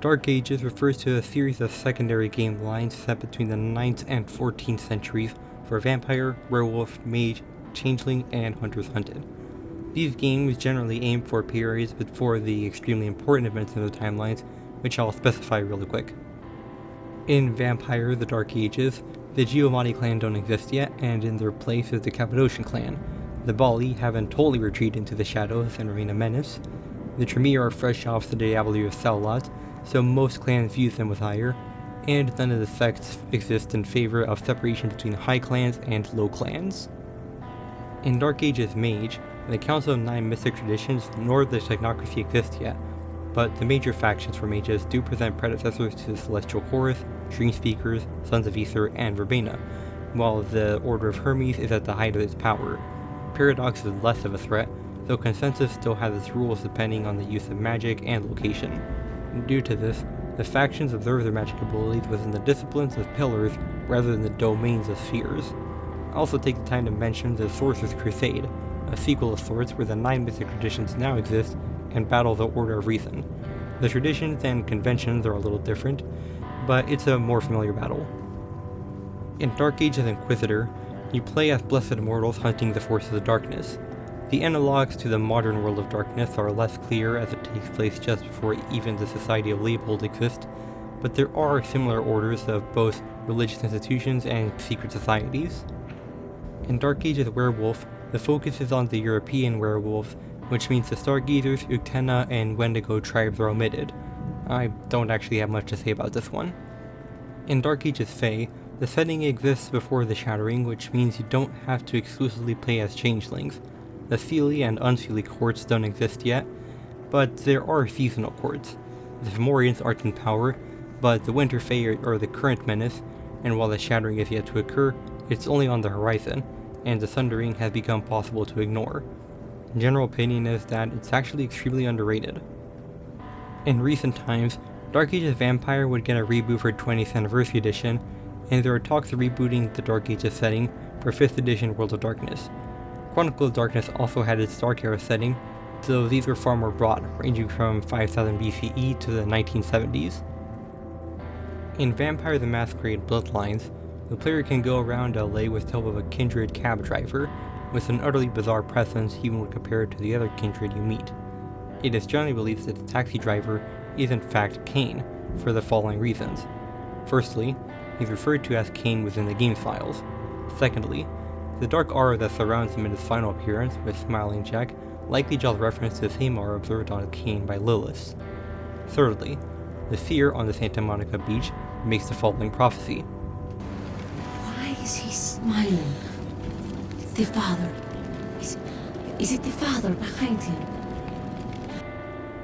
Dark Ages refers to a series of secondary game lines set between the 9th and 14th centuries for Vampire, Werewolf, Mage, Changeling, and Hunters Hunted. These games generally aim for periods before the extremely important events in the timelines, which I'll specify really quick. In Vampire: The Dark Ages, the Giovanni clan don't exist yet, and in their place is the Cappadocian clan. The Bali haven't totally retreated into the shadows and remain a menace. The Tremere are fresh off the Diablo of Sallat, so most clans view them with ire, and none of the sects exist in favor of separation between high clans and low clans. In Dark Ages Mage, the Council of Nine Mystic Traditions nor the Technocracy exist yet, but the major factions for mages do present predecessors to the Celestial Chorus, Dream Speakers, Sons of Aether, and Verbena, while the Order of Hermes is at the height of its power. Paradox is less of a threat, though Consensus still has its rules depending on the use of magic and location. Due to this, the factions observe their magic abilities within the disciplines of pillars rather than the domains of spheres. I'll also take the time to mention the Sorcerer's Crusade, a sequel of sorts where the 9 mystic traditions now exist and battle the Order of Reason. The traditions and conventions are a little different, but it's a more familiar battle. In Dark Ages Inquisitor, you play as blessed immortals hunting the forces of darkness. The analogues to the modern world of darkness are less clear as it takes place just before even the Society of Leopold exists, but there are similar orders of both religious institutions and secret societies. In Dark Ages Werewolf, the focus is on the European werewolves, which means the Stargazers, Uktena, and Wendigo tribes are omitted. I don't actually have much to say about this one. In Dark Ages Fae, the setting exists before the Shattering, which means you don't have to exclusively play as changelings. The Seelie and Unseelie courts don't exist yet, but there are seasonal courts. The Fomorians aren't in power, but the Winter Fae are the current menace, and while the Shattering is yet to occur, it's only on the horizon, and the Sundering has become possible to ignore. General opinion is that it's actually extremely underrated. In recent times, Dark Ages Vampire would get a reboot for 20th Anniversary Edition, and there are talks of rebooting the Dark Ages setting for 5th Edition World of Darkness. Chronicles of Darkness also had its Dark Era setting, though these were far more broad, ranging from 5000 BCE to the 1970s. In Vampire the Masquerade Bloodlines, the player can go around LA with the help of a kindred cab driver, with an utterly bizarre presence even when compared to the other kindred you meet. It is generally believed that the taxi driver is in fact Cain, for the following reasons. Firstly, he's referred to as Cain within the game's files. Secondly, the dark aura that surrounds him in his final appearance with Smiling Jack likely draws reference to the same aura observed on Cain by Lilith. Thirdly, the seer on the Santa Monica beach makes the following prophecy. Why is he smiling? The father. Is it the father behind him?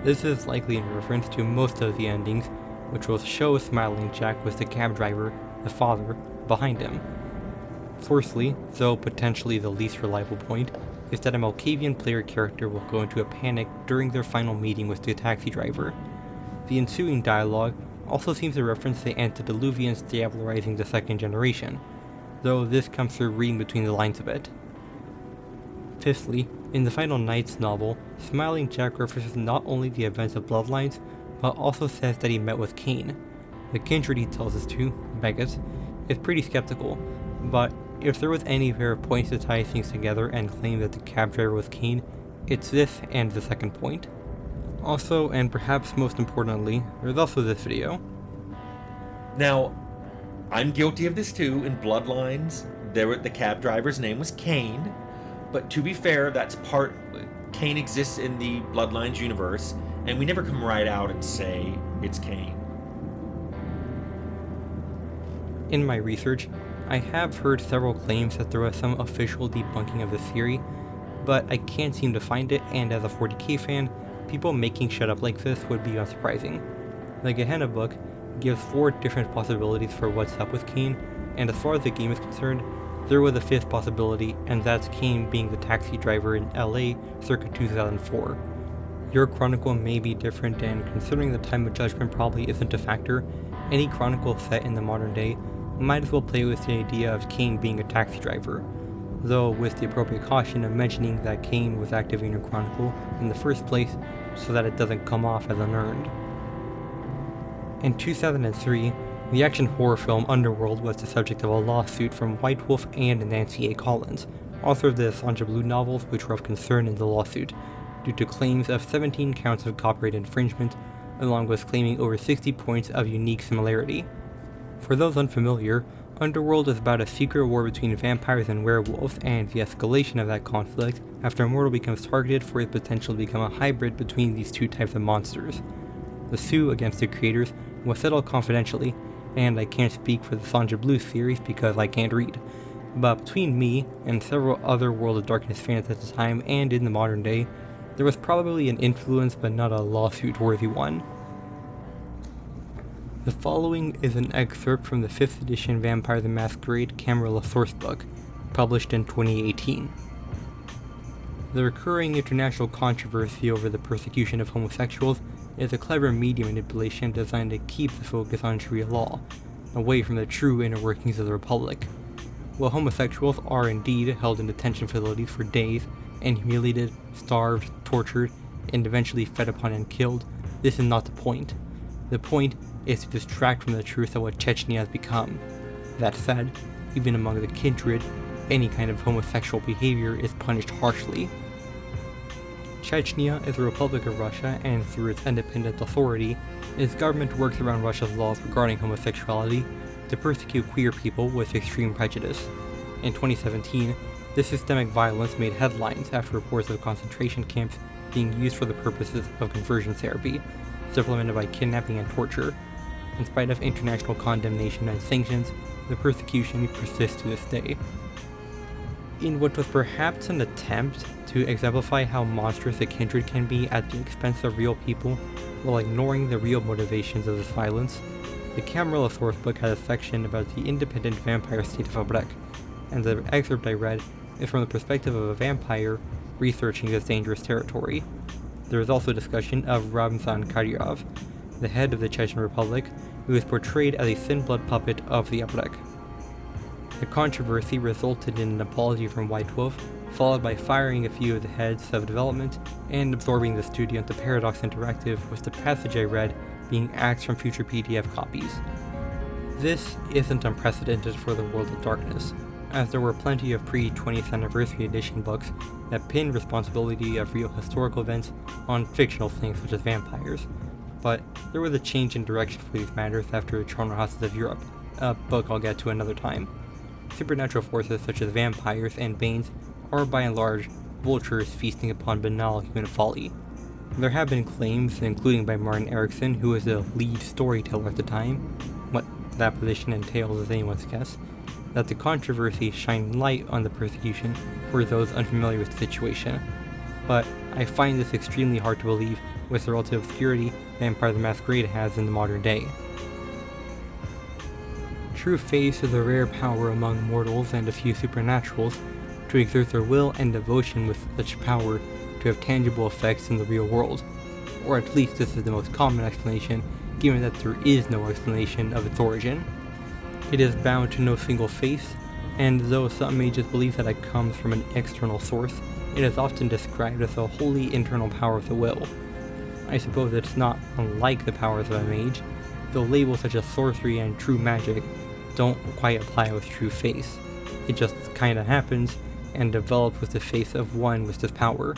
This is likely in reference to most of the endings, which will show Smiling Jack with the cab driver, the father, behind him. Fourthly, though potentially the least reliable point, is that a Malkavian player character will go into a panic during their final meeting with the taxi driver. The ensuing dialogue also seems to reference the antediluvians diablerizing the second generation, though this comes through reading between the lines a bit. Fifthly, in the Final Nights novel, Smiling Jack references not only the events of Bloodlines, but also says that he met with Cain. The kindred he tells us to, Megas, is pretty skeptical, but if there was any pair of points to tie things together and claim that the cab driver was Cain, it's this and the second point. Also, and perhaps most importantly, there's also this video. Now, I'm guilty of this too. In Bloodlines, the cab driver's name was Cain, but to be fair, Cain exists in the Bloodlines universe, and we never come right out and say it's Cain. In my research, I have heard several claims that there was some official debunking of this theory, but I can't seem to find it, and as a 40k fan, people making shit up like this would be unsurprising. The Gehenna book gives 4 different possibilities for what's up with Cain, and as far as the game is concerned, there was a 5th possibility, and that's Cain being the taxi driver in LA circa 2004. Your chronicle may be different, and considering the time of judgment probably isn't a factor, any chronicle set in the modern day might as well play with the idea of Cain being a taxi driver, though with the appropriate caution of mentioning that Cain was active in your chronicle in the first place so that it doesn't come off as unearned. In 2003, the action horror film Underworld was the subject of a lawsuit from White Wolf and Nancy A. Collins, author of the Sanja Blue novels, which were of concern in the lawsuit, due to claims of 17 counts of copyright infringement, along with claiming over 60 points of unique similarity. For those unfamiliar, Underworld is about a secret war between vampires and werewolves, and the escalation of that conflict after a mortal becomes targeted for his potential to become a hybrid between these two types of monsters. The suit against the creators was settled confidentially, and I can't speak for the Sanja Blue series because I can't read. But between me and several other World of Darkness fans at the time and in the modern day, there was probably an influence but not a lawsuit-worthy one. The following is an excerpt from the 5th edition Vampire the Masquerade Camarilla sourcebook, published in 2018. The recurring international controversy over the persecution of homosexuals is a clever media manipulation designed to keep the focus on Sharia law, away from the true inner workings of the Republic. While homosexuals are indeed held in detention facilities for days and humiliated, starved, tortured, and eventually fed upon and killed, this is not the point. The point is to distract from the truth of what Chechnya has become. That said, even among the kindred, any kind of homosexual behavior is punished harshly. Chechnya is a republic of Russia, and through its independent authority, its government works around Russia's laws regarding homosexuality to persecute queer people with extreme prejudice. In 2017, this systemic violence made headlines after reports of concentration camps being used for the purposes of conversion therapy, supplemented by kidnapping and torture. In spite of international condemnation and sanctions, the persecution persists to this day. In what was perhaps an attempt to exemplify how monstrous a kindred can be at the expense of real people, while ignoring the real motivations of this violence, the Camarilla sourcebook had a section about the independent vampire state of Iceberg, and the excerpt I read is from the perspective of a vampire researching this dangerous territory. There is also discussion of Ramzan Kadyrov, the head of the Chechen Republic, who is portrayed as a thin-blood puppet of the Iceberg. The controversy resulted in an apology from White Wolf, followed by firing a few of the heads of development and absorbing the studio into Paradox Interactive, with the passage I read being axed from future PDF copies. This isn't unprecedented for the World of Darkness, as there were plenty of pre-20th anniversary edition books that pinned responsibility of real historical events on fictional things such as vampires. But there was a change in direction for these matters after Charnel Houses of Europe, a book I'll get to another time. Supernatural forces such as vampires and banes are by and large vultures feasting upon banal human folly. There have been claims, including by Martin Erickson, who was the lead storyteller at the time, what that position entails is anyone's guess, that the controversy shined light on the persecution for those unfamiliar with the situation. But I find this extremely hard to believe with the relative obscurity Vampire the Masquerade has in the modern day. True faith is a rare power among mortals and a few supernaturals to exert their will and devotion with such power to have tangible effects in the real world, or at least this is the most common explanation, given that there is no explanation of its origin. It is bound to no single faith, and though some mages believe that it comes from an external source, it is often described as a wholly internal power of the will. I suppose it's not unlike the powers of a mage, though labels such as sorcery and true magic don't quite apply with true faith. It just kinda happens, and develops with the faith of one with this power.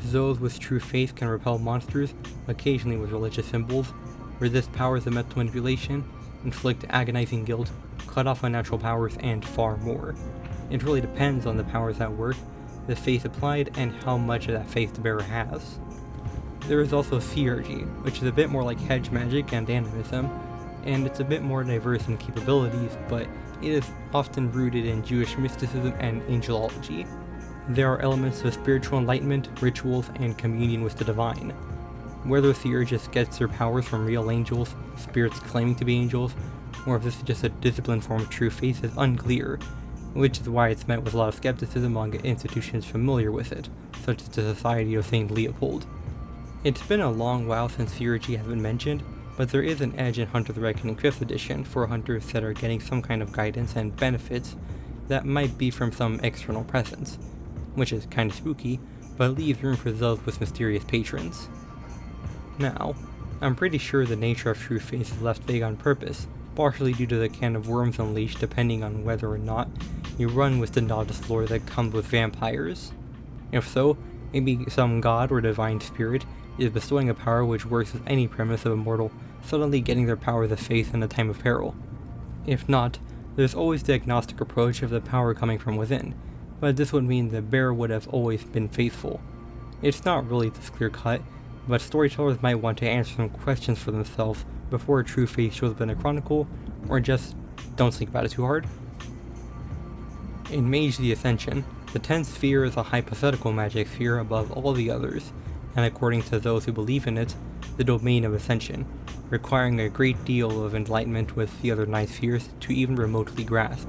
Those with true faith can repel monsters, occasionally with religious symbols, resist powers of mental manipulation, inflict agonizing guilt, cut off unnatural powers, and far more. It really depends on the powers at work, the faith applied, and how much of that faith the bearer has. There is also theurgy, which is a bit more like hedge magic and animism, and it's a bit more diverse in capabilities, but it is often rooted in Jewish mysticism and angelology. There are elements of spiritual enlightenment, rituals, and communion with the divine. Whether theurgists gets their powers from real angels, spirits claiming to be angels, or if this is just a disciplined form of true faith is unclear, which is why it's met with a lot of skepticism among institutions familiar with it, such as the Society of St. Leopold. It's been a long while since theurgy has been mentioned, but there is an edge in Hunter the Reckoning 5th edition for hunters that are getting some kind of guidance and benefits that might be from some external presence, which is kinda spooky, but leaves room for those with mysterious patrons. Now, I'm pretty sure the nature of true faith is left vague on purpose, partially due to the can of worms unleashed depending on whether or not you run with the novice lore that comes with vampires. If so, maybe some god or divine spirit is bestowing a power which works with any premise of a mortal suddenly getting their powers of faith in a time of peril. If not, there's always the agnostic approach of the power coming from within, but this would mean the bearer would have always been faithful. It's not really this clear cut, but storytellers might want to answer some questions for themselves before a true faith shows up in a chronicle, or just don't think about it too hard. In Mage the Ascension, the 10th sphere is a hypothetical magic sphere above all the others, and according to those who believe in it, the domain of ascension, requiring a great deal of enlightenment with the other 9 spheres to even remotely grasp.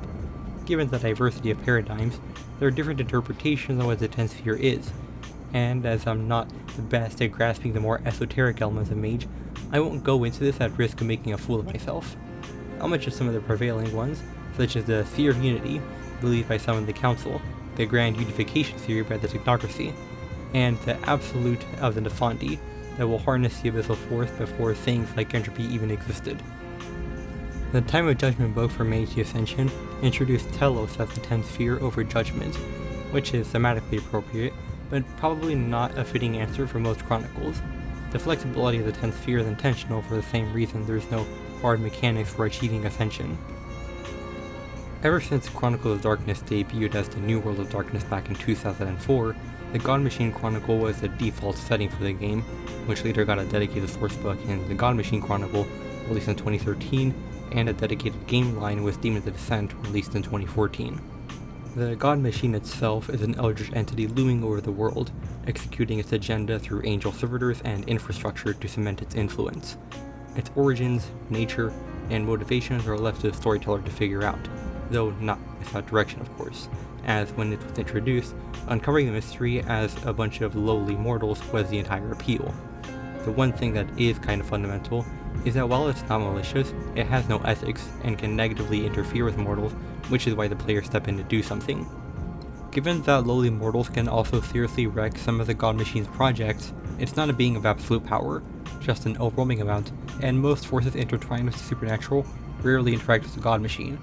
Given the diversity of paradigms, there are different interpretations of what the 10th sphere is, and as I'm not the best at grasping the more esoteric elements of Mage, I won't go into this at risk of making a fool of myself. I'll mention some of the prevailing ones, such as the Sphere of Unity, believed by some in the Council, the Grand Unification Theory by the Technocracy, and the Absolute of the Nefandi, that will harness the abyssal force before things like entropy even existed. The Time of Judgment book for Mage the Ascension introduced Telos as the 10th sphere over Judgment, which is thematically appropriate, but probably not a fitting answer for most Chronicles. The flexibility of the 10th sphere is intentional for the same reason there's no hard mechanics for achieving ascension. Ever since Chronicles of Darkness debuted as the New World of Darkness back in 2004, the God Machine Chronicle was the default setting for the game, which later got a dedicated sourcebook in the God Machine Chronicle, released in 2013, and a dedicated game line with Demons of Descent, released in 2014. The God Machine itself is an eldritch entity looming over the world, executing its agenda through angel servitors and infrastructure to cement its influence. Its origins, nature, and motivations are left to the storyteller to figure out, though not without direction, of course, as when it was introduced, uncovering the mystery as a bunch of lowly mortals was the entire appeal. The one thing that is kind of fundamental is that while it's not malicious, it has no ethics and can negatively interfere with mortals, which is why the players step in to do something. Given that lowly mortals can also seriously wreck some of the God Machine's projects, it's not a being of absolute power, just an overwhelming amount, and most forces intertwined with the supernatural rarely interact with the God Machine.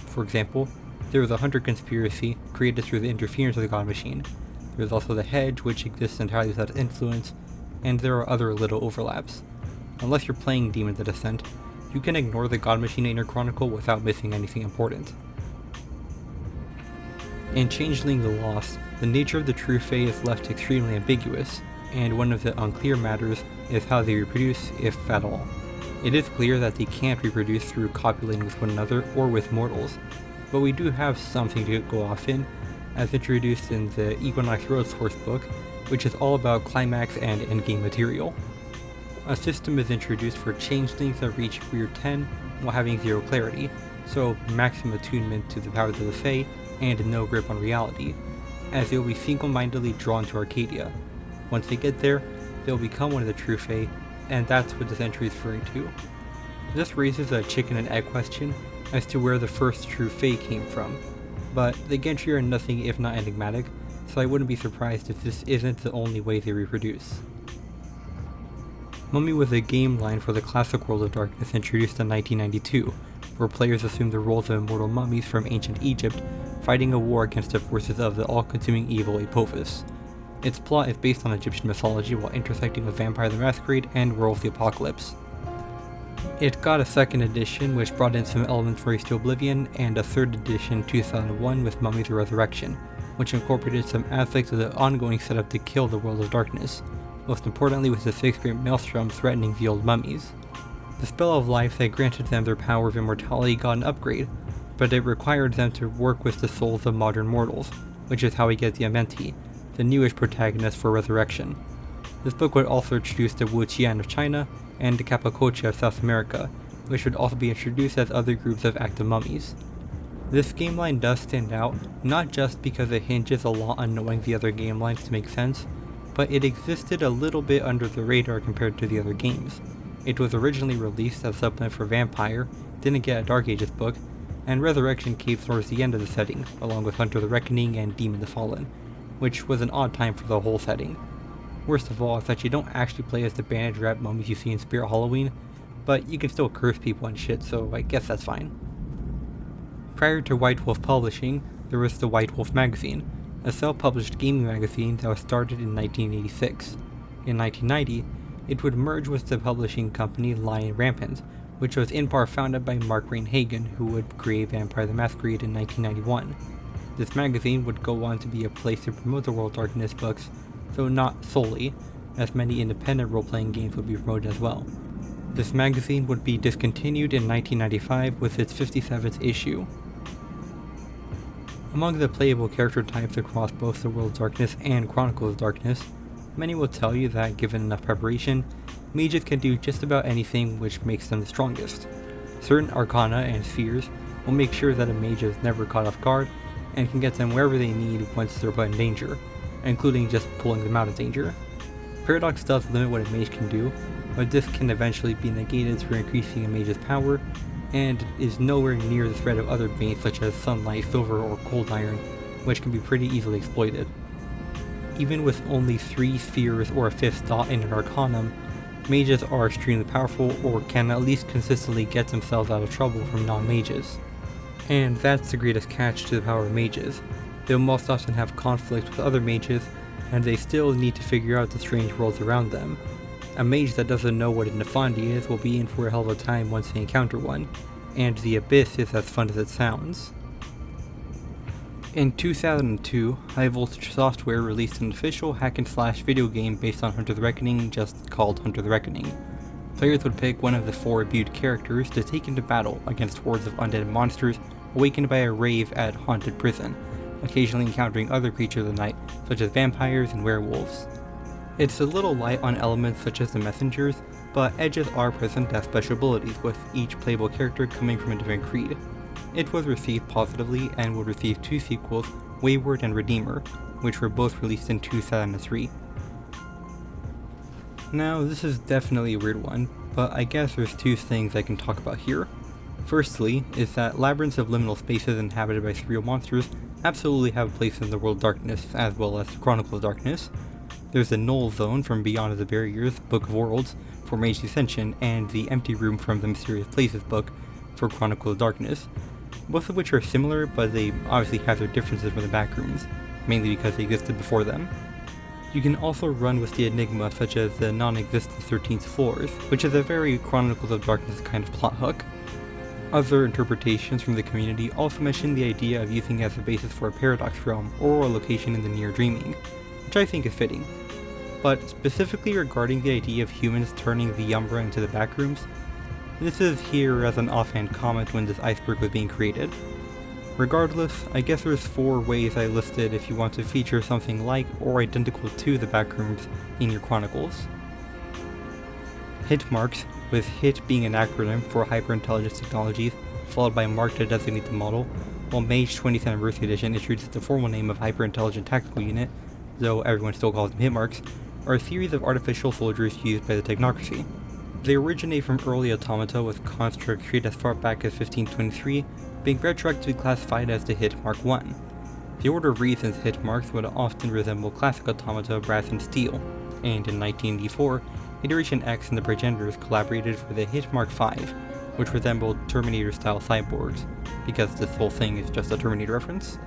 For example, there is a Hunter conspiracy created through the interference of the God Machine. There is also the Hedge, which exists entirely without influence, and there are other little overlaps. Unless you're playing Demons of Descent, you can ignore the God Machine in your Chronicle without missing anything important. In Changeling the Lost, the nature of the true Fae is left extremely ambiguous, and one of the unclear matters is how they reproduce, if at all. It is clear that they can't reproduce through copulating with one another or with mortals, but we do have something to go off in, as introduced in the Equinox Road sourcebook, which is all about climax and endgame material. A system is introduced for changelings that reach Weird 10 while having zero clarity, so maximum attunement to the powers of the Fae and no grip on reality, as they will be single-mindedly drawn to Arcadia. Once they get there, they'll become one of the true Fae, and that's what this entry is referring to. This raises a chicken and egg question as to where the first true Fae came from, but the Gentry are nothing if not enigmatic, so I wouldn't be surprised if this isn't the only way they reproduce. Mummy was a game line for the classic World of Darkness introduced in 1992, where players assumed the roles of immortal mummies from ancient Egypt, fighting a war against the forces of the all-consuming evil Apophis. Its plot is based on Egyptian mythology while intersecting with Vampire the Masquerade and Werewolf the Apocalypse. It got a second edition which brought in some elements Race to Oblivion, and a third edition 2001 with Mummies the Resurrection, which incorporated some aspects of the ongoing setup to kill the World of Darkness, most importantly with the 6th Great Maelstrom threatening the old mummies. The spell of life that granted them their power of immortality got an upgrade, but it required them to work with the souls of modern mortals, which is how we get the Amenti, the newish protagonist for Resurrection. This book would also introduce the Wu Qian of China and the Capacocha of South America, which would also be introduced as other groups of active mummies. This game line does stand out, not just because it hinges a lot on knowing the other game lines to make sense, but it existed a little bit under the radar compared to the other games. It was originally released as a supplement for Vampire, didn't get a Dark Ages book, and Resurrection came towards the end of the setting, along with Hunter the Reckoning and Demon the Fallen, which was an odd time for the whole setting. Worst of all is that you don't actually play as the bandage wrapped mummies you see in Spirit Halloween, but you can still curse people and shit, so I guess that's fine. Prior to White Wolf Publishing, there was the White Wolf magazine, a self-published gaming magazine that was started in 1986. In 1990, it would merge with the publishing company Lion Rampant, which was in part founded by Mark Rein-Hagen, who would create Vampire the Masquerade in 1991. This magazine would go on to be a place to promote the World of Darkness books, though not solely, as many independent role-playing games would be promoted as well. This magazine would be discontinued in 1995 with its 57th issue. Among the playable character types across both the World of Darkness and Chronicles of Darkness, many will tell you that given enough preparation, mages can do just about anything which makes them the strongest. Certain arcana and spheres will make sure that a mage is never caught off guard and can get them wherever they need once they're put in danger, including just pulling them out of danger. Paradox does limit what a mage can do, but this can eventually be negated through increasing a mage's power, and is nowhere near the threat of other banes such as sunlight, silver, or cold iron, which can be pretty easily exploited. Even with only 3 spheres or a 5th dot in an arcanum, mages are extremely powerful or can at least consistently get themselves out of trouble from non-mages. And that's the greatest catch to the power of mages. They'll most often have conflict with other mages, and they still need to figure out the strange worlds around them. A mage that doesn't know what a Nefandi is will be in for a hell of a time once they encounter one, and the Abyss is as fun as it sounds. In 2002, High Voltage Software released an official hack-and-slash video game based on Hunter the Reckoning, just called Hunter the Reckoning. Players would pick one of the 4 imbued characters to take into battle against hordes of undead monsters awakened by a rave at Haunted Prison, occasionally encountering other creatures of the night, such as vampires and werewolves. It's a little light on elements such as the messengers, but edges are present as special abilities, with each playable character coming from a different creed. It was received positively and would receive 2 sequels, Wayward and Redeemer, which were both released in 2003. Now, this is definitely a weird one, but I guess there's 2 things I can talk about here. Firstly, is that labyrinths of liminal spaces inhabited by surreal monsters absolutely have a place in the World of Darkness, as well as the Chronicles of Darkness. There's the Null Zone from Beyond of the Barriers, Book of Worlds, for Mage Ascension, and the Empty Room from the Mysterious Places book for Chronicles of Darkness, both of which are similar, but they obviously have their differences from the backrooms, mainly because they existed before them. You can also run with the Enigma, such as the non-existent 13th Floors, which is a very Chronicles of Darkness kind of plot hook. Other interpretations from the community also mention the idea of using it as a basis for a paradox realm or a location in the near dreaming, which I think is fitting. But specifically regarding the idea of humans turning the Umbra into the backrooms, this is here as an offhand comment when this iceberg was being created. Regardless, I guess there's 4 ways I listed if you want to feature something like or identical to the backrooms in your Chronicles. Hit marks, with HIT being an acronym for Hyperintelligence Technologies, followed by mark to designate the model, while Mage 20th Anniversary Edition introduces the formal name of Hyperintelligent Tactical Unit, though everyone still calls them hit marks, are a series of artificial soldiers used by the Technocracy. They originate from early automata, with constructs created as far back as 1523 being retroactively classified as the Hit Mark I. The order of reasons hit marks would often resemble classic automata brass and steel, and in 1984, Iteration X and the Progenitors collaborated for the Hit Mark V, which resembled Terminator-style cyborgs, because this whole thing is just a Terminator reference.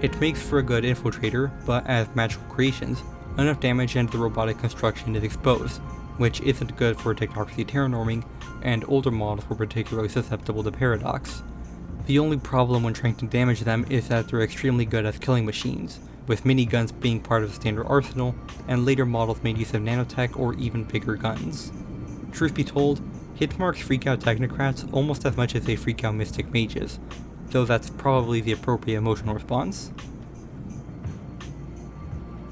It makes for a good infiltrator, but as magical creations, enough damage and the robotic construction is exposed, which isn't good for Technocracy terranorming, and older models were particularly susceptible to paradox. The only problem when trying to damage them is that they're extremely good as killing machines, with miniguns being part of the standard arsenal, and later models made use of nanotech or even bigger guns. Truth be told, hit marks freak out technocrats almost as much as they freak out mystic mages, though that's probably the appropriate emotional response.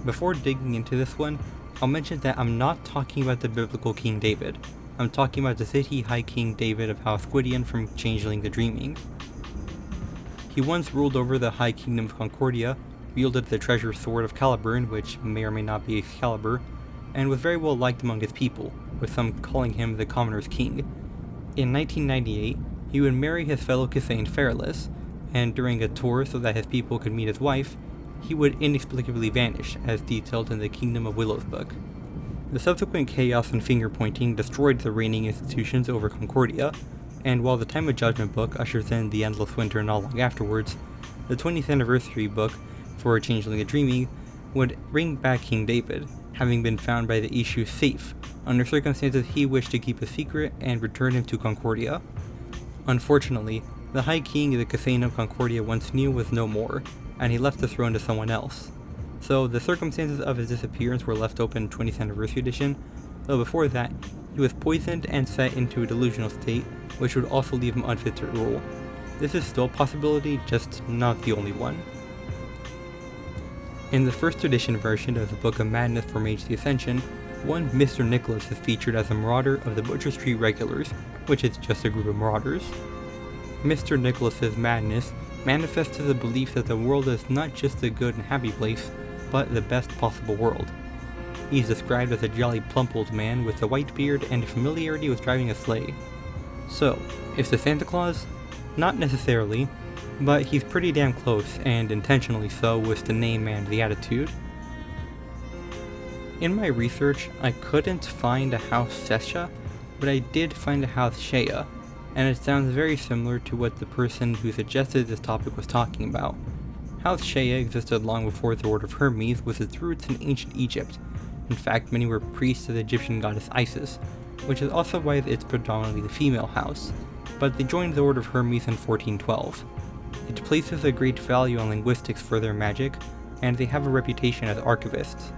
Before digging into this one, I'll mention that I'm not talking about the biblical King David. I'm talking about the city High King David of House Gwydion from Changeling the Dreaming. He once ruled over the High Kingdom of Concordia, wielded the treasure sword of Caliburn, which may or may not be Excalibur, and was very well liked among his people, with some calling him the Commoner's King. In 1998, he would marry his fellow Kisane Fairless, and during a tour so that his people could meet his wife, he would inexplicably vanish, as detailed in the Kingdom of Willows book. The subsequent chaos and finger-pointing destroyed the reigning institutions over Concordia, and while the Time of Judgment book ushers in the Endless Winter not long afterwards, the 20th Anniversary book for Changeling the Dreaming would bring back King David, having been found by the Ishu safe, under circumstances he wished to keep a secret, and return him to Concordia. Unfortunately, the High King the Kisane of Concordia once knew was no more, and he left the throne to someone else. So the circumstances of his disappearance were left open in 20th Anniversary Edition, though before that, he was poisoned and set into a delusional state, which would also leave him unfit to rule. This is still a possibility, just not the only one. In the first edition version of the Book of Madness for Mage the Ascension, one Mr. Nicholas is featured as a marauder of the Butcher Street Regulars, which is just a group of marauders. Mr. Nicholas's madness manifests as a belief that the world is not just a good and happy place, but the best possible world. He's described as a jolly plump old man with a white beard and familiarity with driving a sleigh. So, is the Santa Claus? Not necessarily, but he's pretty damn close, and intentionally so with the name and the attitude. In my research, I couldn't find a house Sesha, but I did find a house Shea, and it sounds very similar to what the person who suggested this topic was talking about. House Shea existed long before the Order of Hermes, with its roots in ancient Egypt. In fact, many were priests of the Egyptian goddess Isis, which is also why it's predominantly the female house, but they joined the Order of Hermes in 1412. It places a great value on linguistics for their magic, and they have a reputation as archivists.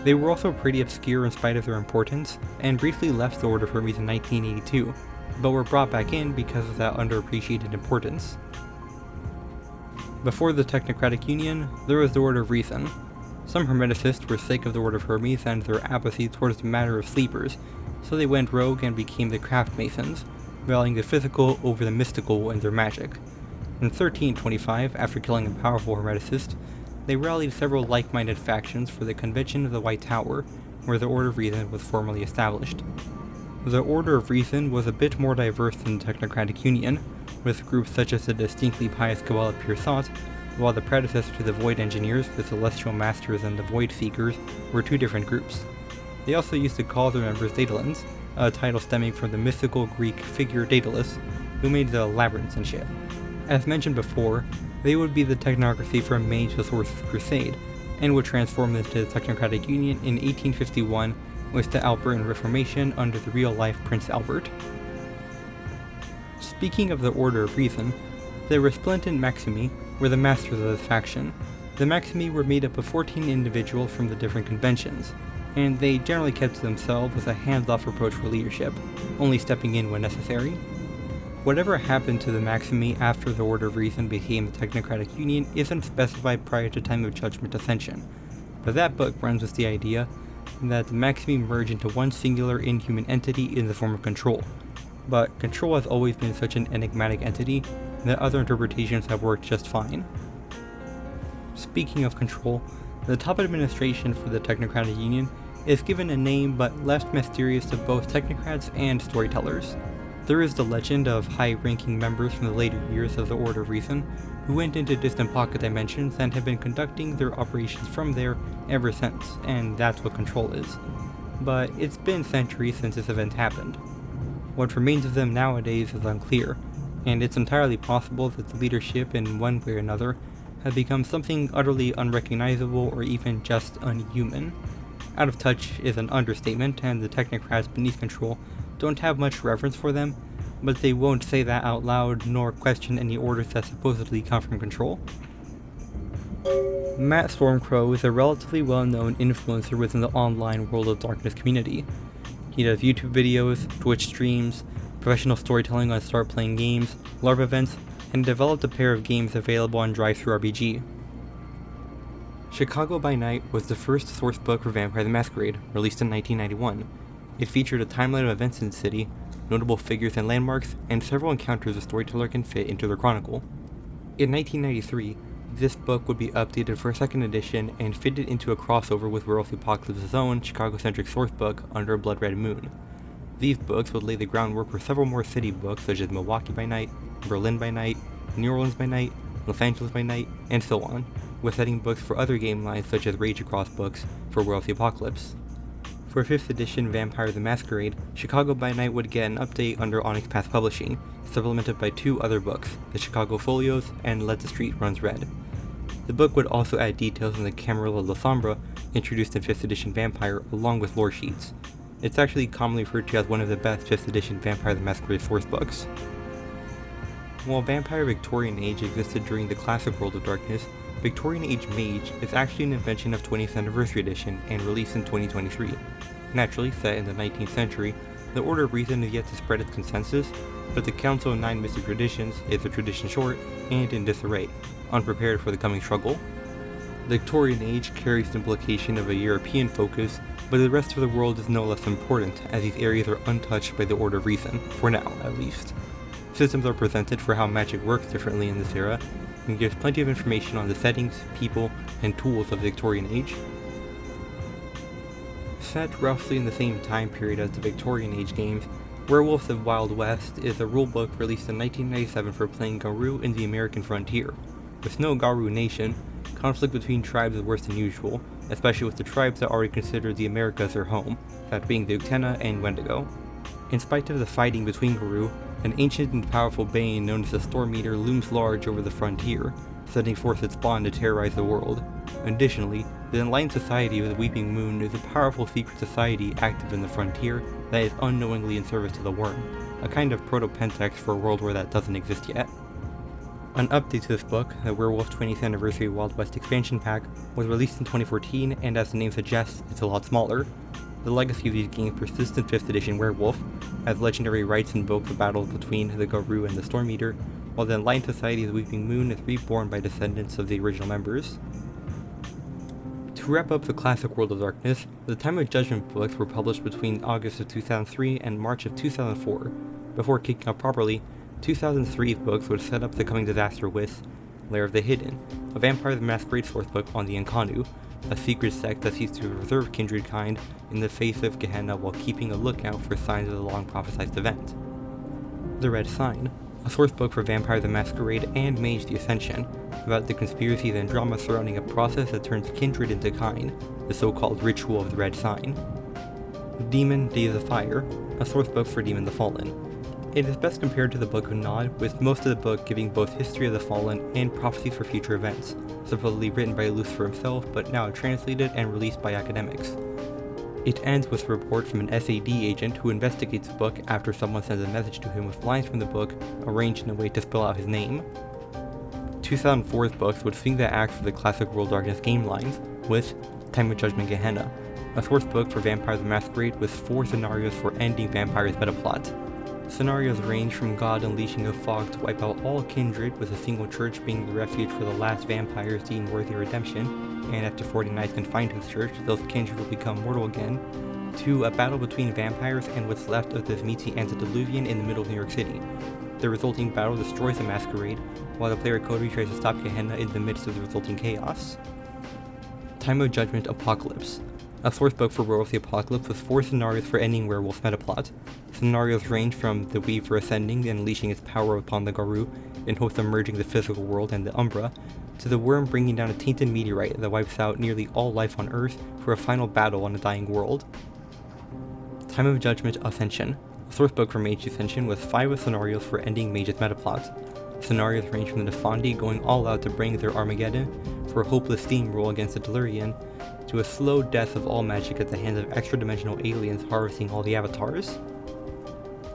They were also pretty obscure in spite of their importance, and briefly left the Order of Hermes in 1982, but were brought back in because of that underappreciated importance. Before the Technocratic Union, there was the Order of Reason. Some Hermeticists were sick of the Order of Hermes and their apathy towards the matter of sleepers, so they went rogue and became the Craft Masons, valuing the physical over the mystical in their magic. In 1325, after killing a powerful Hermeticist, they rallied several like-minded factions for the Convention of the White Tower, where the Order of Reason was formally established. The Order of Reason was a bit more diverse than the Technocratic Union, with groups such as the distinctly pious Cabal of Pure Thought, while the predecessor to the Void Engineers, the Celestial Masters, and the Void Seekers were two different groups. They also used to call their members Daedalans, a title stemming from the mythical Greek figure Daedalus, who made the labyrinths and shit. As mentioned before, they would be the technocracy for Mage the Sorcerer's Crusade, and would transform into the Technocratic Union in 1851 with the Albertan Reformation under the real-life Prince Albert. Speaking of the Order of Reason, the Resplendent Maximi were the masters of this faction. The Maximi were made up of 14 individuals from the different conventions, and they generally kept to themselves with a hands-off approach for leadership, only stepping in when necessary. Whatever happened to the Maximi after the Order of Reason became the Technocratic Union isn't specified prior to Time of Judgment Ascension, but that book runs with the idea that the Maximi merge into one singular inhuman entity in the form of control. But control has always been such an enigmatic entity that other interpretations have worked just fine. Speaking of control, the top administration for the Technocratic Union is given a name but left mysterious to both technocrats and storytellers. There is the legend of high-ranking members from the later years of the Order of Reason who went into distant pocket dimensions and have been conducting their operations from there ever since, and that's what control is. But it's been centuries since this event happened. What remains of them nowadays is unclear, and it's entirely possible that the leadership in one way or another has become something utterly unrecognizable or even just unhuman. Out of touch is an understatement, and the technocrats beneath control don't have much reverence for them, but they won't say that out loud nor question any orders that supposedly come from control. Matt Stormcrow is a relatively well-known influencer within the online World of Darkness community. He does YouTube videos, Twitch streams, professional storytelling on Start Playing Games, LARP events, and developed a pair of games available on DriveThruRPG. Chicago by Night was the first source book for Vampire the Masquerade, released in 1991. It featured a timeline of events in the city, notable figures and landmarks, and several encounters a storyteller can fit into their chronicle. In 1993, this book would be updated for a second edition and fitted into a crossover with Werewolf the Apocalypse's own Chicago-centric source book, Under a Blood Red Moon. These books would lay the groundwork for several more city books such as Milwaukee by Night, Berlin by Night, New Orleans by Night, Los Angeles by Night, and so on, with setting books for other game lines such as Rage Across books for Werewolf the Apocalypse. For 5th edition Vampire the Masquerade, Chicago by Night would get an update under Onyx Path Publishing, supplemented by 2 other books, The Chicago Folios and Let the Street Runs Red. The book would also add details on the Camarilla La Sombra introduced in 5th edition Vampire along with lore sheets. It's actually commonly referred to as one of the best 5th edition Vampire the Masquerade source books. While Vampire Victorian Age existed during the classic World of Darkness, Victorian Age Mage is actually an invention of 20th Anniversary Edition and released in 2023. Naturally, set in the 19th century, the Order of Reason is yet to spread its consensus, but the Council of Nine Mystic Traditions is a tradition short and in disarray, unprepared for the coming struggle. The Victorian Age carries the implication of a European focus, but the rest of the world is no less important, as these areas are untouched by the Order of Reason, for now at least. Systems are presented for how magic works differently in this era, and gives plenty of information on the settings, people, and tools of the Victorian Age. Set roughly in the same time period as the Victorian Age games, Werewolves of Wild West is a rulebook released in 1997 for playing Garou in the American frontier. With no Garou nation, conflict between tribes is worse than usual, especially with the tribes that already consider the Americas their home, that being the Uktena and Wendigo. In spite of the fighting between Garou, an ancient and powerful bane known as the Storm Eater looms large over the frontier, setting forth its spawn to terrorize the world. Additionally, the Enlightened Society of the Weeping Moon is a powerful secret society active in the frontier that is unknowingly in service to the Worm, a kind of proto-Pentex for a world where that doesn't exist yet. An update to this book, the Werewolf 20th Anniversary Wild West Expansion Pack, was released in 2014, and as the name suggests, it's a lot smaller. The legacy of these games persists in 5th edition Werewolf, as legendary rites invoke the battles between the Garou and the Storm Eater, while the Enlightened Society of the Weeping Moon is reborn by descendants of the original members. To wrap up the classic World of Darkness, the Time of Judgment books were published between August of 2003 and March of 2004. Before kicking off properly, 2003's books would set up the coming disaster with Lair of the Hidden, a Vampire the Masquerade source book on the Nkanu, a secret sect that seeks to preserve kindred kind in the face of Gehenna while keeping a lookout for signs of the long-prophesized event. The Red Sign, a source book for Vampire the Masquerade and Mage the Ascension, about the conspiracies and drama surrounding a process that turns kindred into kind, the so-called Ritual of the Red Sign. Demon Days of Fire, a source book for Demon the Fallen. It is best compared to the Book of Nod, with most of the book giving both history of the Fallen and prophecies for future events, supposedly written by Lucifer himself, but now translated and released by academics. It ends with a report from an SAD agent who investigates the book after someone sends a message to him with lines from the book, arranged in a way to spell out his name. 2004's books would swing the axe for the classic World Darkness game lines, with Time of Judgment Gehenna, a source book for Vampire the Masquerade with 4 scenarios for ending Vampire's metaplot. Scenarios range from God unleashing a fog to wipe out all kindred, with a single church being the refuge for the last vampires deemed worthy of redemption, and after 40 nights confined to the church, those kindred will become mortal again, to a battle between vampires and what's left of the meaty antediluvian in the middle of New York City. The resulting battle destroys the masquerade, while the player Cody tries to stop Gehenna in the midst of the resulting chaos. Time of Judgment Apocalypse, a source book for Werewolf the Apocalypse with 4 scenarios for ending Werewolf metaplot. Scenarios range from the Weaver ascending and unleashing its power upon the Garou in hopes of merging the physical world and the Umbra, to the Worm bringing down a tainted meteorite that wipes out nearly all life on Earth for a final battle on a dying world. Time of Judgment Ascension, a source book for Mage Ascension with 5 scenarios for ending Mage's metaplot. Scenarios range from the Nefandi going all out to bring their Armageddon for a hopeless steamroll against the Delirian, to a slow death of all magic at the hands of extra-dimensional aliens harvesting all the avatars.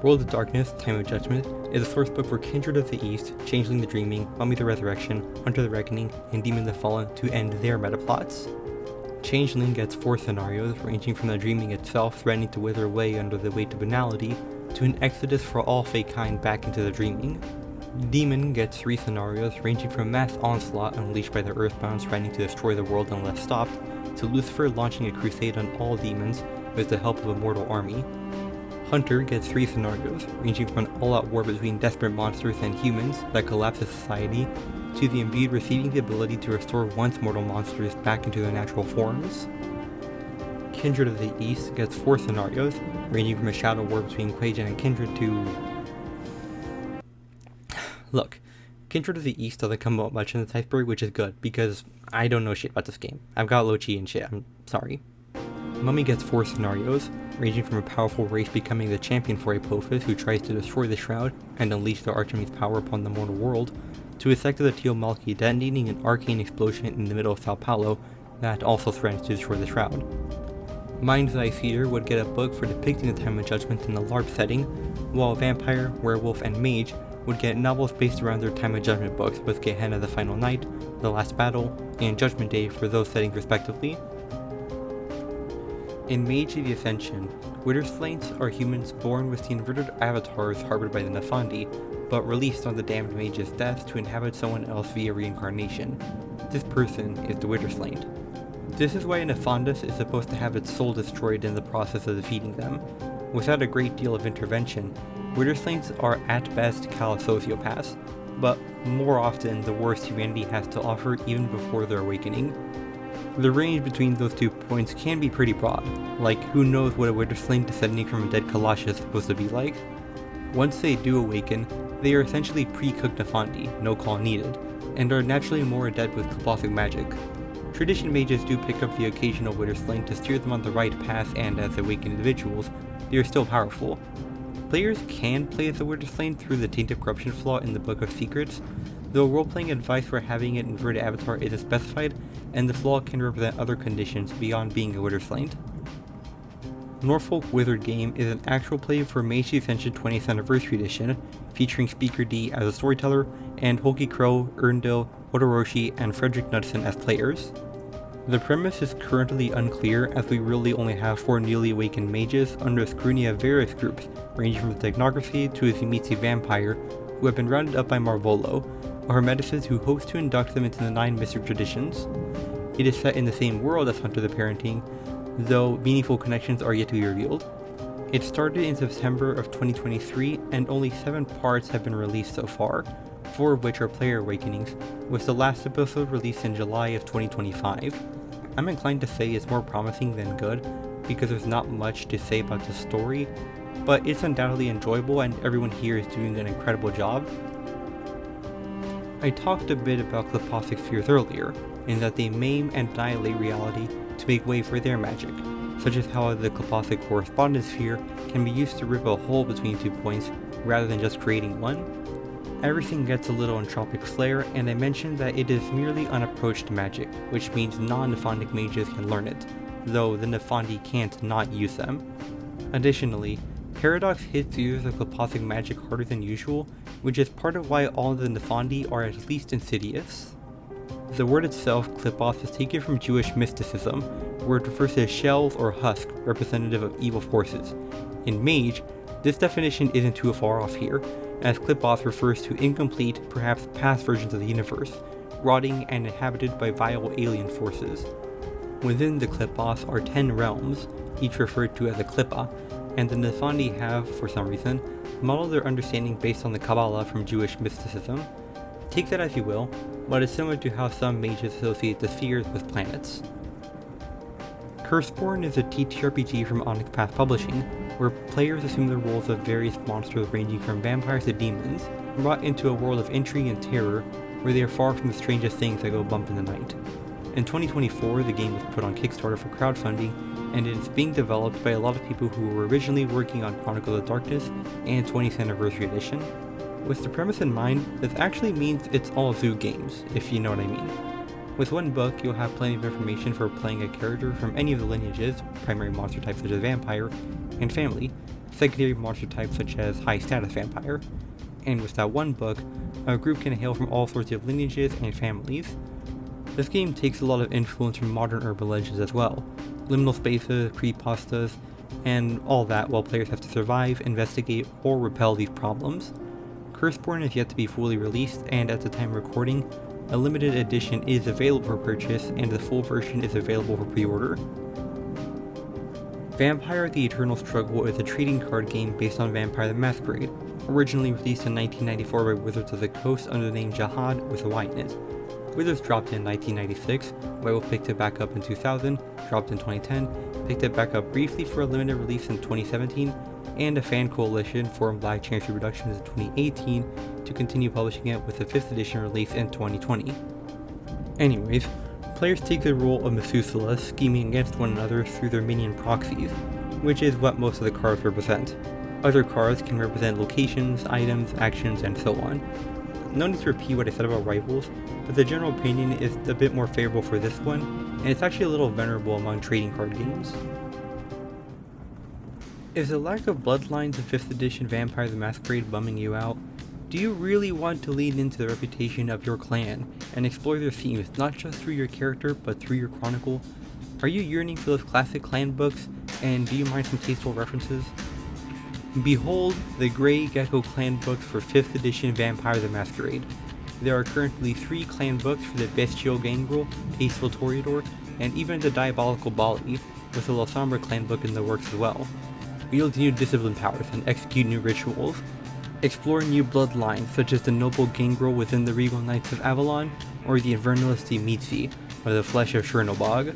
World of Darkness, Time of Judgment is a source book for Kindred of the East, Changeling the Dreaming, Mummy the Resurrection, Hunter the Reckoning, and Demon the Fallen to end their metaplots. Changeling gets 4 scenarios, ranging from the Dreaming itself threatening to wither away under the weight of banality, to an exodus for all fake kind back into the Dreaming. Demon gets 3 scenarios, ranging from mass onslaught unleashed by the Earthbound threatening to destroy the world unless stopped, to Lucifer launching a crusade on all demons with the help of a mortal army. Hunter gets 3 scenarios, ranging from an all-out war between desperate monsters and humans that collapses society, to the Imbued receiving the ability to restore once mortal monsters back into their natural forms. Kindred of the East gets 4 scenarios, ranging from a shadow war between Quajan and Kindred to... Look, Kindred of the East doesn't come out much in this Iceberg, which is good, because I don't know shit about this game. I've got low chi and shit, I'm sorry. Mummy gets 4 scenarios, ranging from a powerful race becoming the champion for Apophis who tries to destroy the Shroud and unleash the Archimy's power upon the mortal world, to a sect of the Teal Malki detonating an arcane explosion in the middle of Sao Paulo that also threatens to destroy the Shroud. Mind's Eye Theater would get a book for depicting the Time of Judgment in the LARP setting, while Vampire, Werewolf, and Mage would get novels based around their Time of Judgment books with Gehenna the Final Night, The Last Battle, and Judgment Day for those settings respectively. In Mage of the Ascension, Witherslains are humans born with the inverted avatars harbored by the Nefandi, but released on the damned mage's death to inhabit someone else via reincarnation. This person is the Witherslain. This is why a Nefandus is supposed to have its soul destroyed in the process of defeating them. Without a great deal of intervention, Witherslains are at best callous sociopaths, but more often the worst humanity has to offer even before their awakening. The range between those 2 points can be pretty broad, like who knows what a Witherslain descending from a dead Kalash is supposed to be like. Once they do awaken, they are essentially pre-cooked Nefandi, no call needed, and are naturally more adept with Klipothic magic. Tradition mages do pick up the occasional Witherslain to steer them on the right path, and as awakened individuals, they are still powerful. Players can play as a Witherslain through the Tainted Corruption flaw in the Book of Secrets, though role-playing advice for having an inverted avatar isn't specified, and the flaw can represent other conditions beyond being a Witherslain. Norfolk Wizard Game is an actual play for Mage of the Ascension 20th Anniversary Edition, featuring Speaker D as a storyteller, and Hulky Crow, Erndil, Hodoroshi, and Frederick Knudsen as players. The premise is currently unclear, as we really only have 4 newly awakened mages under the scrutiny of various groups, ranging from the Technocracy to a Tzimisce vampire, who have been rounded up by Marvolo, a hermeticist who hopes to induct them into the 9 mystic traditions. It is set in the same world as Hunter the Parenting, though meaningful connections are yet to be revealed. It started in September of 2023, and only 7 parts have been released so far, 4 of which are player awakenings, with the last episode released in July of 2025. I'm inclined to say it's more promising than good, because there's not much to say about the story, but it's undoubtedly enjoyable and everyone here is doing an incredible job. I talked a bit about Klipothic spheres earlier, in that they maim and annihilate reality to make way for their magic, such as how the Klipothic correspondence sphere can be used to rip a hole between 2 points rather than just creating one. Everything gets a little entropic flair, and I mentioned that it is merely unapproached magic, which means non-Nephandic mages can learn it, though the Nephandi can't not use them. Additionally, Paradox hits users of Klipothic magic harder than usual, which is part of why all the Nephandi are at least insidious. The word itself, Klipoth, is taken from Jewish mysticism, where it refers to shells or husk representative of evil forces. In Mage, this definition isn't too far off here, as Klipoth refers to incomplete, perhaps past versions of the universe, rotting and inhabited by vile alien forces. Within the Klipoth are 10 realms, each referred to as a Klippa, and the Nephandi have, for some reason, modeled their understanding based on the Kabbalah from Jewish mysticism. Take that as you will, but it's similar to how some mages associate the spheres with planets. Curseborn is a TTRPG from Onyx Path Publishing, where players assume the roles of various monsters ranging from vampires to demons, brought into a world of intrigue and terror, where they are far from the strangest things that go bump in the night. In 2024, the game was put on Kickstarter for crowdfunding, and it is being developed by a lot of people who were originally working on Chronicles of Darkness and 20th Anniversary Edition. With the premise in mind, this actually means it's all zoo games, if you know what I mean. With one book, you'll have plenty of information for playing a character from any of the lineages, primary monster types such as vampire, and family, secondary monster types such as high status vampire. And with that one book, a group can hail from all sorts of lineages and families. This game takes a lot of influence from modern urban legends as well, liminal spaces, creepypastas, and all that, while players have to survive, investigate, or repel these problems. Curseborn is yet to be fully released, and at the time of recording, a limited edition is available for purchase, and the full version is available for pre-order. Vampire: The Eternal Struggle is a trading card game based on Vampire the Masquerade, originally released in 1994 by Wizards of the Coast under the name Jihad with a Y in it. Wizards dropped it in 1996, Werewolf picked it back up in 2000, dropped in 2010, picked it back up briefly for a limited release in 2017, and a fan coalition formed by Chancery Productions in 2018 to continue publishing it with a 5th edition release in 2020. Anyways, players take the role of Methuselah, scheming against one another through their minion proxies, which is what most of the cards represent. Other cards can represent locations, items, actions, and so on. No need to repeat what I said about rivals, but the general opinion is a bit more favorable for this one, and it's actually a little venerable among trading card games. Is the lack of Bloodlines in 5th edition Vampire the Masquerade bumming you out? Do you really want to lean into the reputation of your clan and explore their themes not just through your character but through your chronicle? Are you yearning for those classic clan books And do you mind some tasteful references? Behold the Grey Gecko Clanbooks for 5th edition Vampire the Masquerade. There are currently 3 Clanbooks for the Bestial Gangrel, Tasteful Toreador, and even the Diabolical Bali, with the La Sombra Clanbook in the works as well. Wield new discipline powers and execute new rituals. Explore new bloodlines such as the Noble Gangrel within the Regal Knights of Avalon, or the Invernalist Mitzi, or the Flesh of Chernobog.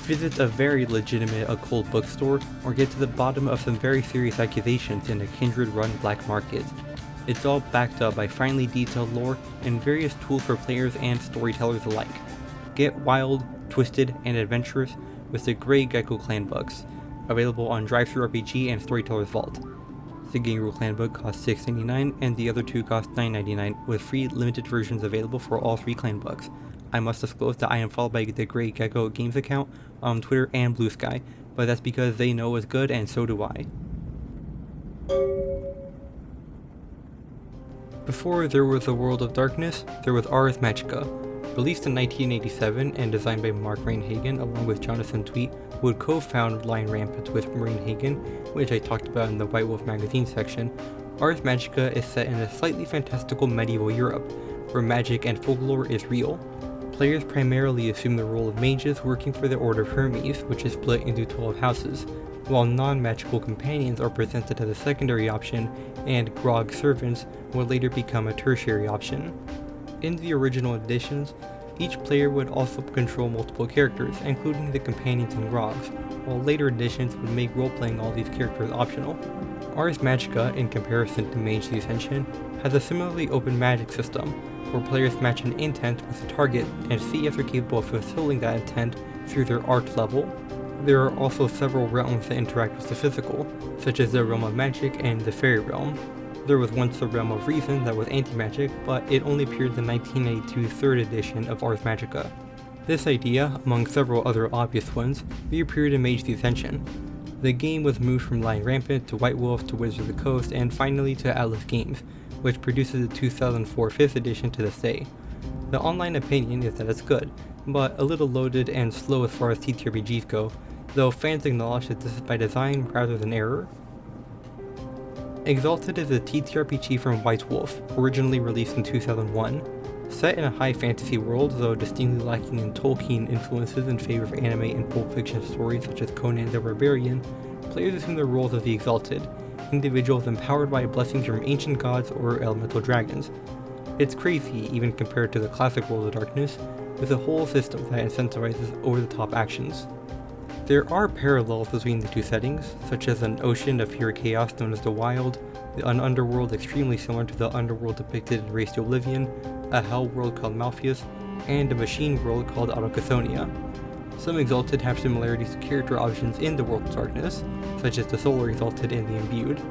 Visit a very legitimate occult bookstore, or get to the bottom of some very serious accusations in a Kindred-run black market. It's all backed up by finely detailed lore and various tools for players and storytellers alike. Get wild, twisted, and adventurous with the Grey Gecko Clanbooks, available on DriveThruRPG and Storyteller's Vault. The Gangrel Clanbook costs $6.99 and the other 2 cost $9.99, with free limited versions available for all 3 Clanbooks. I must disclose that I am followed by the Grey Gecko Games account on Twitter and Blue Sky, but that's because they know it's good and so do I. Before there was a World of Darkness, there was Ars Magica. Released in 1987 and designed by Mark Rein-Hagen along with Jonathan Tweet, who would co-found Lion Rampant with Rein-Hagen, which I talked about in the White Wolf magazine section, Ars Magica is set in a slightly fantastical medieval Europe, where magic and folklore is real. Players primarily assume the role of mages working for the Order of Hermes, which is split into 12 houses, while non-magical companions are presented as a secondary option, and Grog servants would later become a tertiary option. In the original editions, each player would also control multiple characters, including the companions and Grogs, while later editions would make role-playing all these characters optional. Ars Magica, in comparison to Mage the Ascension, has a similarly open magic system, where players match an intent with a target and see if they're capable of fulfilling that intent through their art level. There are also several realms that interact with the physical, such as the Realm of Magic and the Fairy Realm. There was once the Realm of Reason that was anti-magic, but it only appeared in the 1982 3rd edition of Ars Magica. This idea, among several other obvious ones, reappeared in Mage the Ascension. The game was moved from Lion Rampant to White Wolf to Wizards of the Coast and finally to Atlas Games, which produces the 2004 5th edition to this day. The online opinion is that it's good, but a little loaded and slow as far as TTRPGs go, though fans acknowledge that this is by design rather than error. Exalted is a TTRPG from White Wolf, originally released in 2001. Set in a high fantasy world, though distinctly lacking in Tolkien influences in favor of anime and Pulp Fiction stories such as Conan the Barbarian, players assume the roles of the Exalted, individuals empowered by blessings from ancient gods or elemental dragons. It's crazy even compared to the classic World of Darkness, with a whole system that incentivizes over-the-top actions. There are parallels between the two settings, such as an ocean of pure chaos known as the Wild, an underworld extremely similar to the underworld depicted in Race to Oblivion, a hell world called Malpheus, and a machine world called Autochthoniya. Some Exalted have similarities to character options in the World of Darkness, such as the Solar Exalted and the Imbued.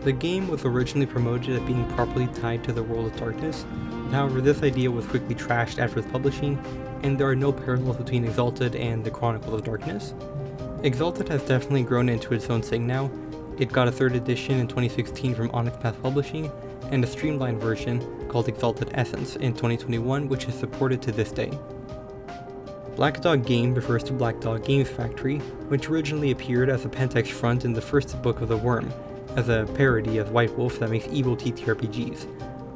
The game was originally promoted as being properly tied to the World of Darkness, however this idea was quickly trashed after its publishing, and there are no parallels between Exalted and the Chronicles of Darkness. Exalted has definitely grown into its own thing now. It got a 3rd edition in 2016 from Onyx Path Publishing, and a streamlined version called Exalted Essence in 2021, which is supported to this day. Black Dog Game refers to Black Dog Games Factory, which originally appeared as a Pentex front in the first book of the Worm, as a parody of White Wolf that makes evil TTRPGs.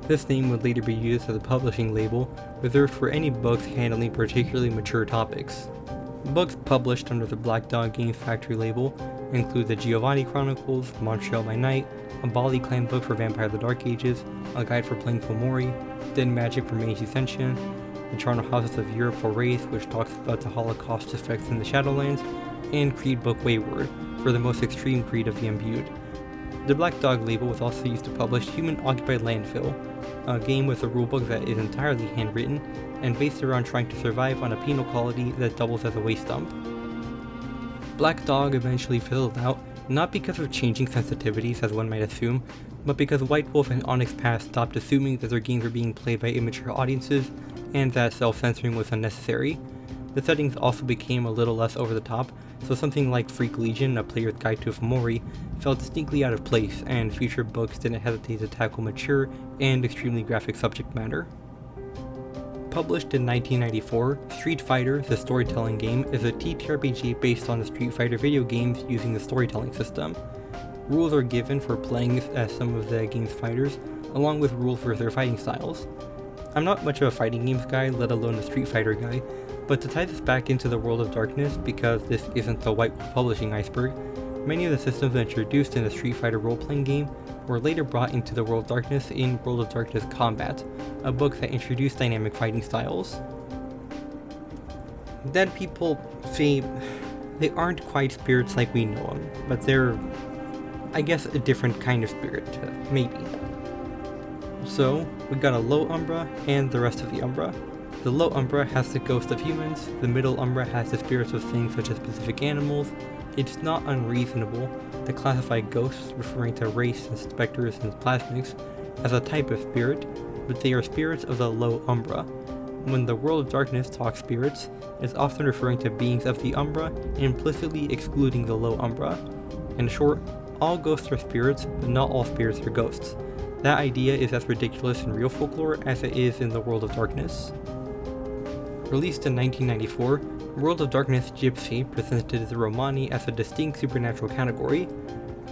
This name would later be used as a publishing label, reserved for any books handling particularly mature topics. Books published under the Black Dog Games Factory label include the Giovanni Chronicles, Montreal by Night, a Bali Clanbook for Vampire the Dark Ages, a guide for playing Fomori, Dead Magic for Mage Ascension, the Charnel Houses of Europe for Wraith, which talks about the Holocaust effects in the Shadowlands, and Creed Book Wayward, for the most extreme creed of the Imbued. The Black Dog label was also used to publish Human Occupied Landfill, a game with a rulebook that is entirely handwritten, and based around trying to survive on a penal colony that doubles as a waste dump. Black Dog eventually fizzled out, not because of changing sensitivities as one might assume, but because White Wolf and Onyx Path stopped assuming that their games were being played by immature audiences, and that self-censoring was unnecessary. The settings also became a little less over the top, so something like Freak Legion, a player's guide to Fomori, felt distinctly out of place, and future books didn't hesitate to tackle mature and extremely graphic subject matter. Published in 1994, Street Fighter, the storytelling game, is a TTRPG based on the Street Fighter video games using the storytelling system. Rules are given for playing as some of the game's fighters, along with rules for their fighting styles. I'm not much of a fighting games guy, let alone a Street Fighter guy, but to tie this back into the World of Darkness, because this isn't the White Wolf Publishing Iceberg, many of the systems introduced in the Street Fighter role-playing game were later brought into the World of Darkness in World of Darkness Combat, a book that introduced dynamic fighting styles. Dead people say they aren't quite spirits like we know them, but they're, I guess, a different kind of spirit, maybe. So, we got a low Umbra and the rest of the Umbra. The low Umbra has the ghosts of humans, the middle Umbra has the spirits of things such as specific animals. It's not unreasonable to classify ghosts, referring to wraiths and specters and plasmics, as a type of spirit, but they are spirits of the low Umbra. When the World of Darkness talks spirits, it's often referring to beings of the Umbra, implicitly excluding the low Umbra. In short, all ghosts are spirits, but not all spirits are ghosts. That idea is as ridiculous in real folklore as it is in the World of Darkness. Released in 1994, World of Darkness Gypsy presented the Romani as a distinct supernatural category,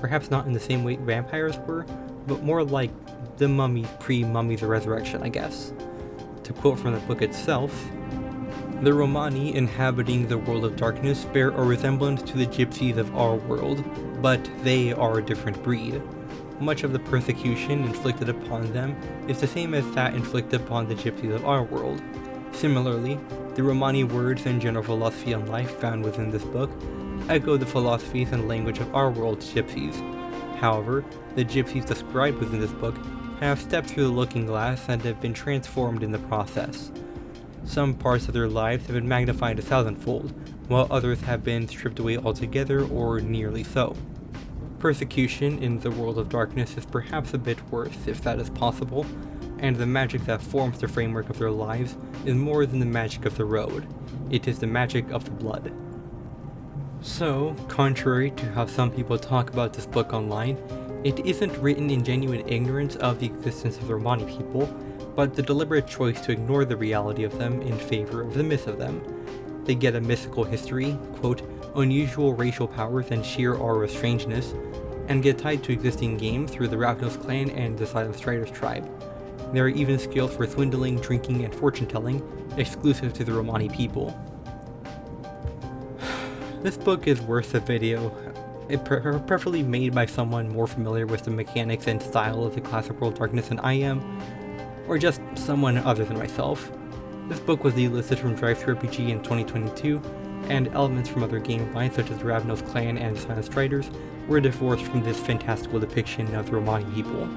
perhaps not in the same way vampires were, but more like the Mummies pre-Mummies Resurrection, I guess. To quote from the book itself, "The Romani inhabiting the World of Darkness bear a resemblance to the gypsies of our world, but they are a different breed. Much of the persecution inflicted upon them is the same as that inflicted upon the gypsies of our world. Similarly, the Romani words and general philosophy on life found within this book echo the philosophies and language of our world's gypsies. However, the gypsies described within this book have stepped through the looking glass and have been transformed in the process. Some parts of their lives have been magnified 1,000-fold, while others have been stripped away altogether or nearly so. Persecution in the World of Darkness is perhaps a bit worse, if that is possible, and the magic that forms the framework of their lives is more than the magic of the road. It is the magic of the blood." So, contrary to how some people talk about this book online, it isn't written in genuine ignorance of the existence of the Romani people, but the deliberate choice to ignore the reality of them in favor of the myth of them. They get a mythical history, quote, unusual racial powers and sheer aura of strangeness, and get tied to existing games through the Ravnos clan and the Silent Striders tribe. There are even skills for swindling, drinking, and fortune-telling, exclusive to the Romani people. This book is worth a video, preferably made by someone more familiar with the mechanics and style of the classic World of Darkness than I am, or just someone other than myself. This book was delisted from DriveThruRPG in 2022, and elements from other game lines such as Ravnos clan and Silent Striders were divorced from this fantastical depiction of the Romani people.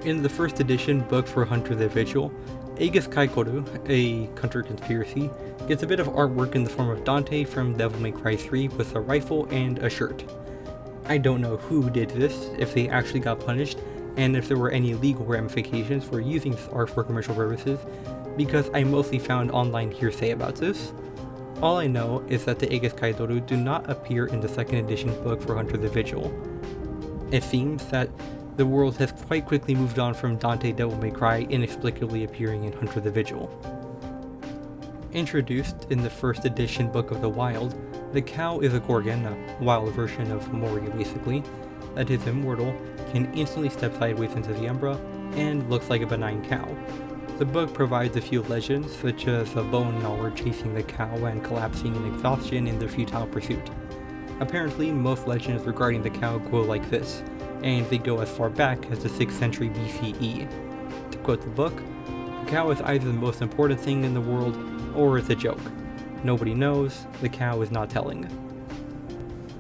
In the first edition book for Hunter the Vigil, Aegis Kaikoru, a Hunter conspiracy, gets a bit of artwork in the form of Dante from Devil May Cry 3 with a rifle and a shirt. I don't know who did this, if they actually got punished, and if there were any legal ramifications for using this art for commercial purposes, because I mostly found online hearsay about this. All I know is that the Aegis Kaikoru do not appear in the second edition book for Hunter the Vigil. It seems that the world has quite quickly moved on from Dante Devil May Cry inexplicably appearing in Hunter the Vigil. Introduced in the first edition Book of the Wild, the cow is a Gorgon, a wild version of Mori basically, that is immortal, can instantly step sideways into the Umbra, and looks like a benign cow. The book provides a few legends, such as a bone gnawer chasing the cow and collapsing in exhaustion in their futile pursuit. Apparently, most legends regarding the cow go like this, and they go as far back as the 6th century BCE. To quote the book, the cow is either the most important thing in the world, or it's a joke. Nobody knows, the cow is not telling.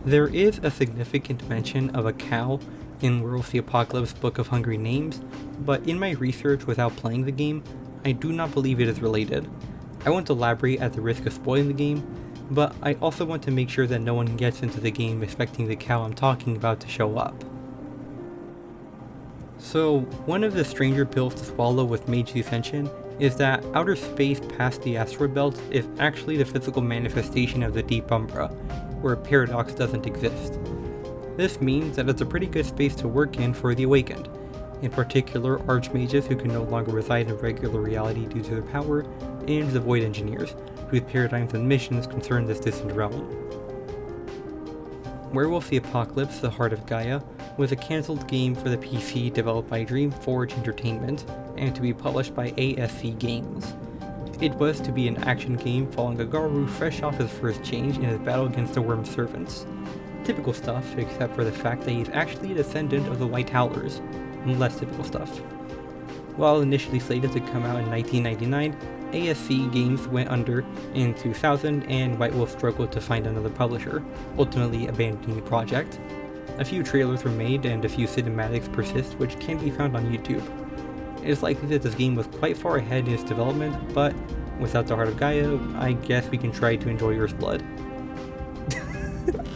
There is a significant mention of a cow in World of the Apocalypse Book of Hungry Names, but in my research without playing the game, I do not believe it is related. I won't elaborate at the risk of spoiling the game, but I also want to make sure that no one gets into the game expecting the cow I'm talking about to show up. So, one of the stranger pills to swallow with Mage Ascension is that outer space past the asteroid belt is actually the physical manifestation of the Deep Umbra, where paradox doesn't exist. This means that it's a pretty good space to work in for the Awakened. in particular archmages who can no longer reside in regular reality due to their power, and the Void Engineers, whose paradigms and missions concern this distant realm. Werewolf the Apocalypse: The Heart of Gaia was a cancelled game for the PC developed by Dreamforge Entertainment and to be published by ASC Games. It was to be an action game following a Garou fresh off his first change in his battle against the Worm Servants. Typical stuff, except for the fact that he's actually a descendant of the White Howlers. Less typical stuff. While initially slated to come out in 1999, ASC Games went under in 2000 and White Wolf struggled to find another publisher, ultimately abandoning the project. A few trailers were made and a few cinematics persist, which can be found on YouTube. It is likely that this game was quite far ahead in its development, but without the Heart of Gaia, I guess we can try to enjoy Earth's blood.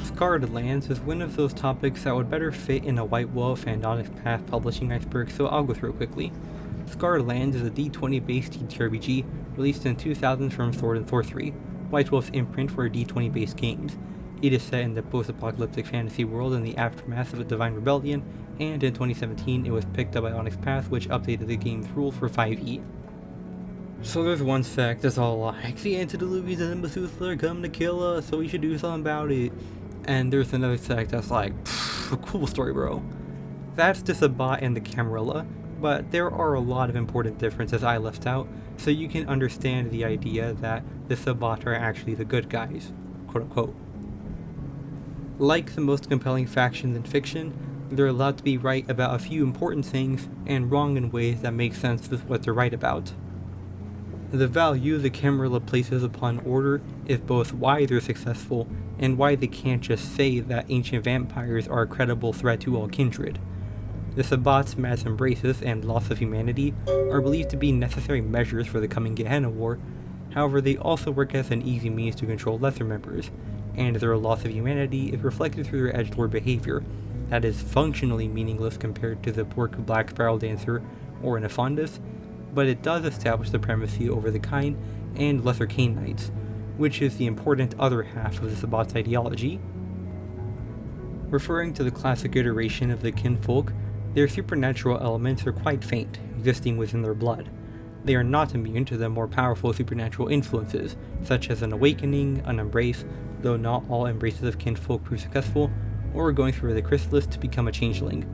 Scarred Lands is one of those topics that would better fit in a White Wolf and Onyx Path Publishing Iceberg, so I'll go through it quickly. Scarred Lands is a D20 based TTRPG released in 2000 from Sword and Sorcery, White Wolf's imprint for D20 based games. It is set in the post-apocalyptic fantasy world in the aftermath of a divine rebellion, and in 2017 it was picked up by Onyx Path, which updated the game's rules for 5e. So there's one sect that's all like, the antediluvians and Methuselah are coming to kill us, so we should do something about it. And there's another sect that's like, cool story, bro. That's the Sabbat and the Camarilla, but there are a lot of important differences I left out, so you can understand the idea that the Sabbat are actually the good guys, quote unquote. Like the most compelling factions in fiction, they're allowed to be right about a few important things and wrong in ways that make sense with what they're right about. The value the Camarilla places upon order is both why they're successful and why they can't just say that ancient vampires are a credible threat to all kindred. The Sabbat's mass embraces and loss of humanity are believed to be necessary measures for the coming Gehenna War, however they also work as an easy means to control lesser members, and their loss of humanity is reflected through their edgelord behavior that is functionally meaningless compared to the pork black spiral dancer or an Afondus, but it does establish the primacy over the Kine and lesser Canaanites, which is the important other half of the Sabbat's ideology. Referring to the classic iteration of the kinfolk, their supernatural elements are quite faint, existing within their blood. They are not immune to the more powerful supernatural influences, such as an awakening, an embrace, though not all embraces of kinfolk prove successful, or going through the chrysalis to become a changeling.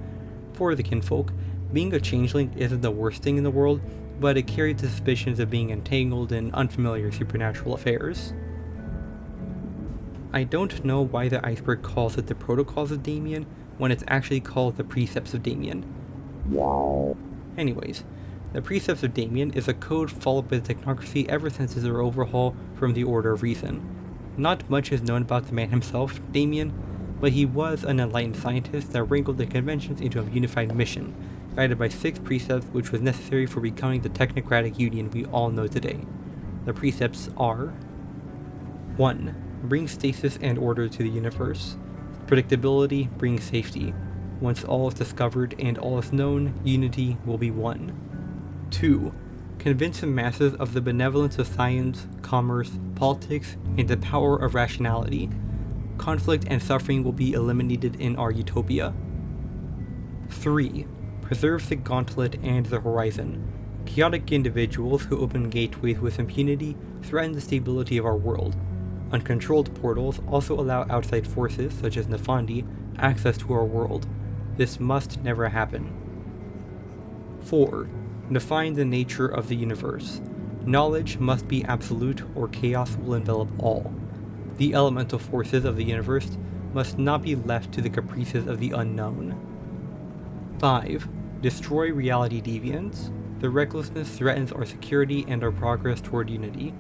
For the kinfolk, being a changeling isn't the worst thing in the world, but it carries the suspicions of being entangled in unfamiliar supernatural affairs. I don't know why the Iceberg calls it the Protocols of Damien, when it's actually called the Precepts of Damien. Anyways, the Precepts of Damien is a code followed by the Technocracy ever since his overhaul from the Order of Reason. Not much is known about the man himself, Damien, but he was an enlightened scientist that wrangled the conventions into a unified mission, guided by 6 precepts which was necessary for becoming the technocratic union we all know today. The precepts are: 1. Bring stasis and order to the universe. Predictability brings safety. Once all is discovered and all is known, unity will be one. 2. Convince the masses of the benevolence of science, commerce, politics, and the power of rationality. Conflict and suffering will be eliminated in our utopia. 3. Preserve the gauntlet and the horizon. Chaotic individuals who open gateways with impunity threaten the stability of our world. Uncontrolled portals also allow outside forces, such as Nefandi, access to our world. This must never happen. 4. Define the nature of the universe. Knowledge must be absolute or chaos will envelop all. The elemental forces of the universe must not be left to the caprices of the unknown. 5. Destroy reality deviants. Their recklessness threatens our security and our progress toward unity.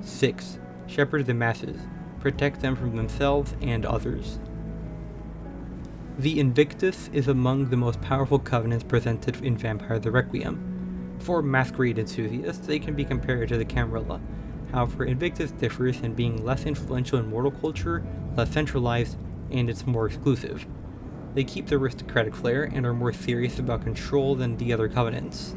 6. Shepherd the masses. Protect them from themselves and others. The Invictus is among the most powerful covenants presented in Vampire the Requiem. For Masquerade enthusiasts, they can be compared to the Camarilla. However, Invictus differs in being less influential in mortal culture, less centralized, and it's more exclusive. They keep the aristocratic flair and are more serious about control than the other covenants.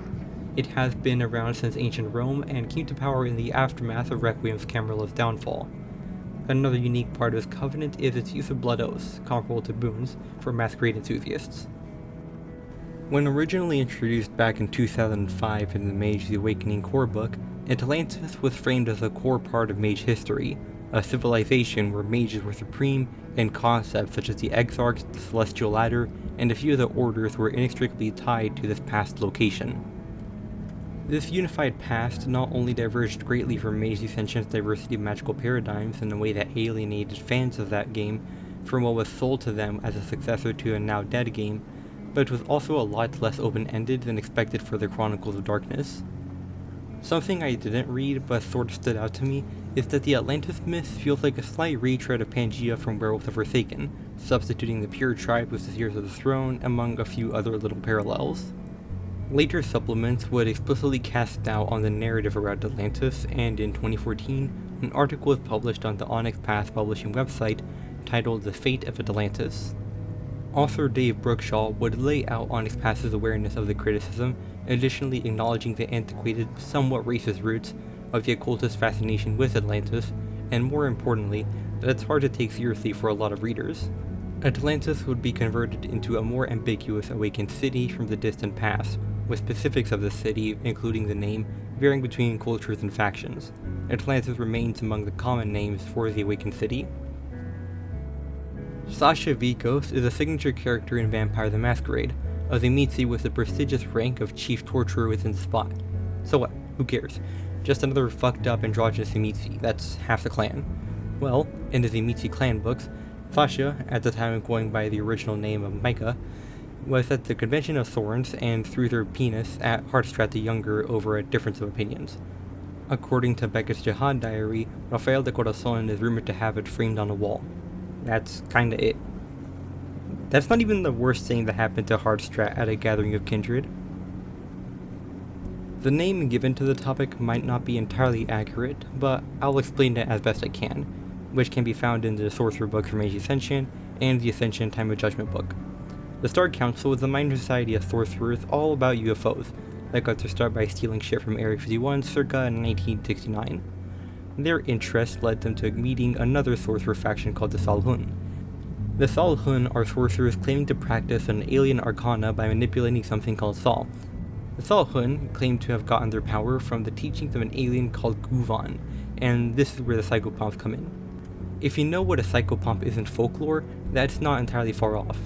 It has been around since ancient Rome and came to power in the aftermath of Requiem's Camarilla's downfall. Another unique part of this covenant is its use of blood oaths, comparable to boons, for Masquerade enthusiasts. When originally introduced back in 2005 in the Mage the Awakening core book, Atlantis was framed as a core part of mage history, a civilization where mages were supreme, and concepts such as the Exarchs, the Celestial Ladder, and a few of the orders were inextricably tied to this past location. This unified past not only diverged greatly from Mage Ascension's diversity of magical paradigms in a way that alienated fans of that game from what was sold to them as a successor to a now dead game, but was also a lot less open-ended than expected for the Chronicles of Darkness. Something I didn't read but sort of stood out to me is that the Atlantis myth feels like a slight retread of Pangaea from Werewolves of Forsaken, substituting the pure tribe with the Seers of the Throne among a few other little parallels. Later supplements would explicitly cast doubt on the narrative around Atlantis, and in 2014, an article was published on the Onyx Path Publishing website titled The Fate of Atlantis. Author Dave Brookshaw would lay out Onyx Path's awareness of the criticism, additionally acknowledging the antiquated, somewhat racist roots of the occultist fascination with Atlantis, and more importantly, that it's hard to take seriously for a lot of readers. Atlantis would be converted into a more ambiguous awakened city from the distant past, with specifics of the city, including the name, varying between cultures and factions. Atlantis remains among the common names for the awakened city. Sasha Vikos is a signature character in Vampire the Masquerade, a Tzimisce with the prestigious rank of Chief Torturer within the spot. So what? Who cares? Just another fucked up androgynous Tzimisce, that's half the clan. Well, in the Tzimisce Clanbooks, Sasha, at the time of going by the original name of Micah, was at the Convention of Thorns and threw their penis at Hardstrat the Younger over a difference of opinions. According to Beckett's Jihad diary, Rafael de Corazon is rumored to have it framed on a wall. That's kinda it. That's not even the worst thing that happened to Hardstrat at a gathering of kindred. The name given to the topic might not be entirely accurate, but I'll explain it as best I can, which can be found in the Sorcerer book from Mage Ascension and the Ascension Time of Judgment book. The Star Council is a minor society of sorcerers all about UFOs, that got their start by stealing shit from Area 51 circa 1969. Their interest led them to meeting another sorcerer faction called the Salhun. The Salhun are sorcerers claiming to practice an alien arcana by manipulating something called Sol. The Salhun claim to have gotten their power from the teachings of an alien called Guvan, and this is where the psychopomps come in. If you know what a psychopomp is in folklore, that's not entirely far off.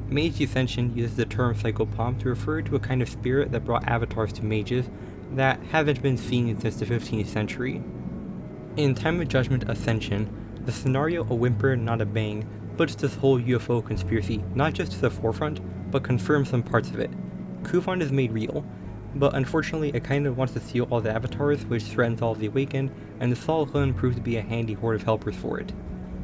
Mage Ascension uses the term psychopomp to refer to a kind of spirit that brought avatars to mages that haven't been seen since the 15th century. In Time of Judgment Ascension, the scenario A Whimper Not a Bang puts this whole UFO conspiracy not just to the forefront, but confirms some parts of it. Kuvan is made real, but unfortunately it kind of wants to steal all the avatars, which threatens all of the Awakened, and the Salhun proves to be a handy horde of helpers for it.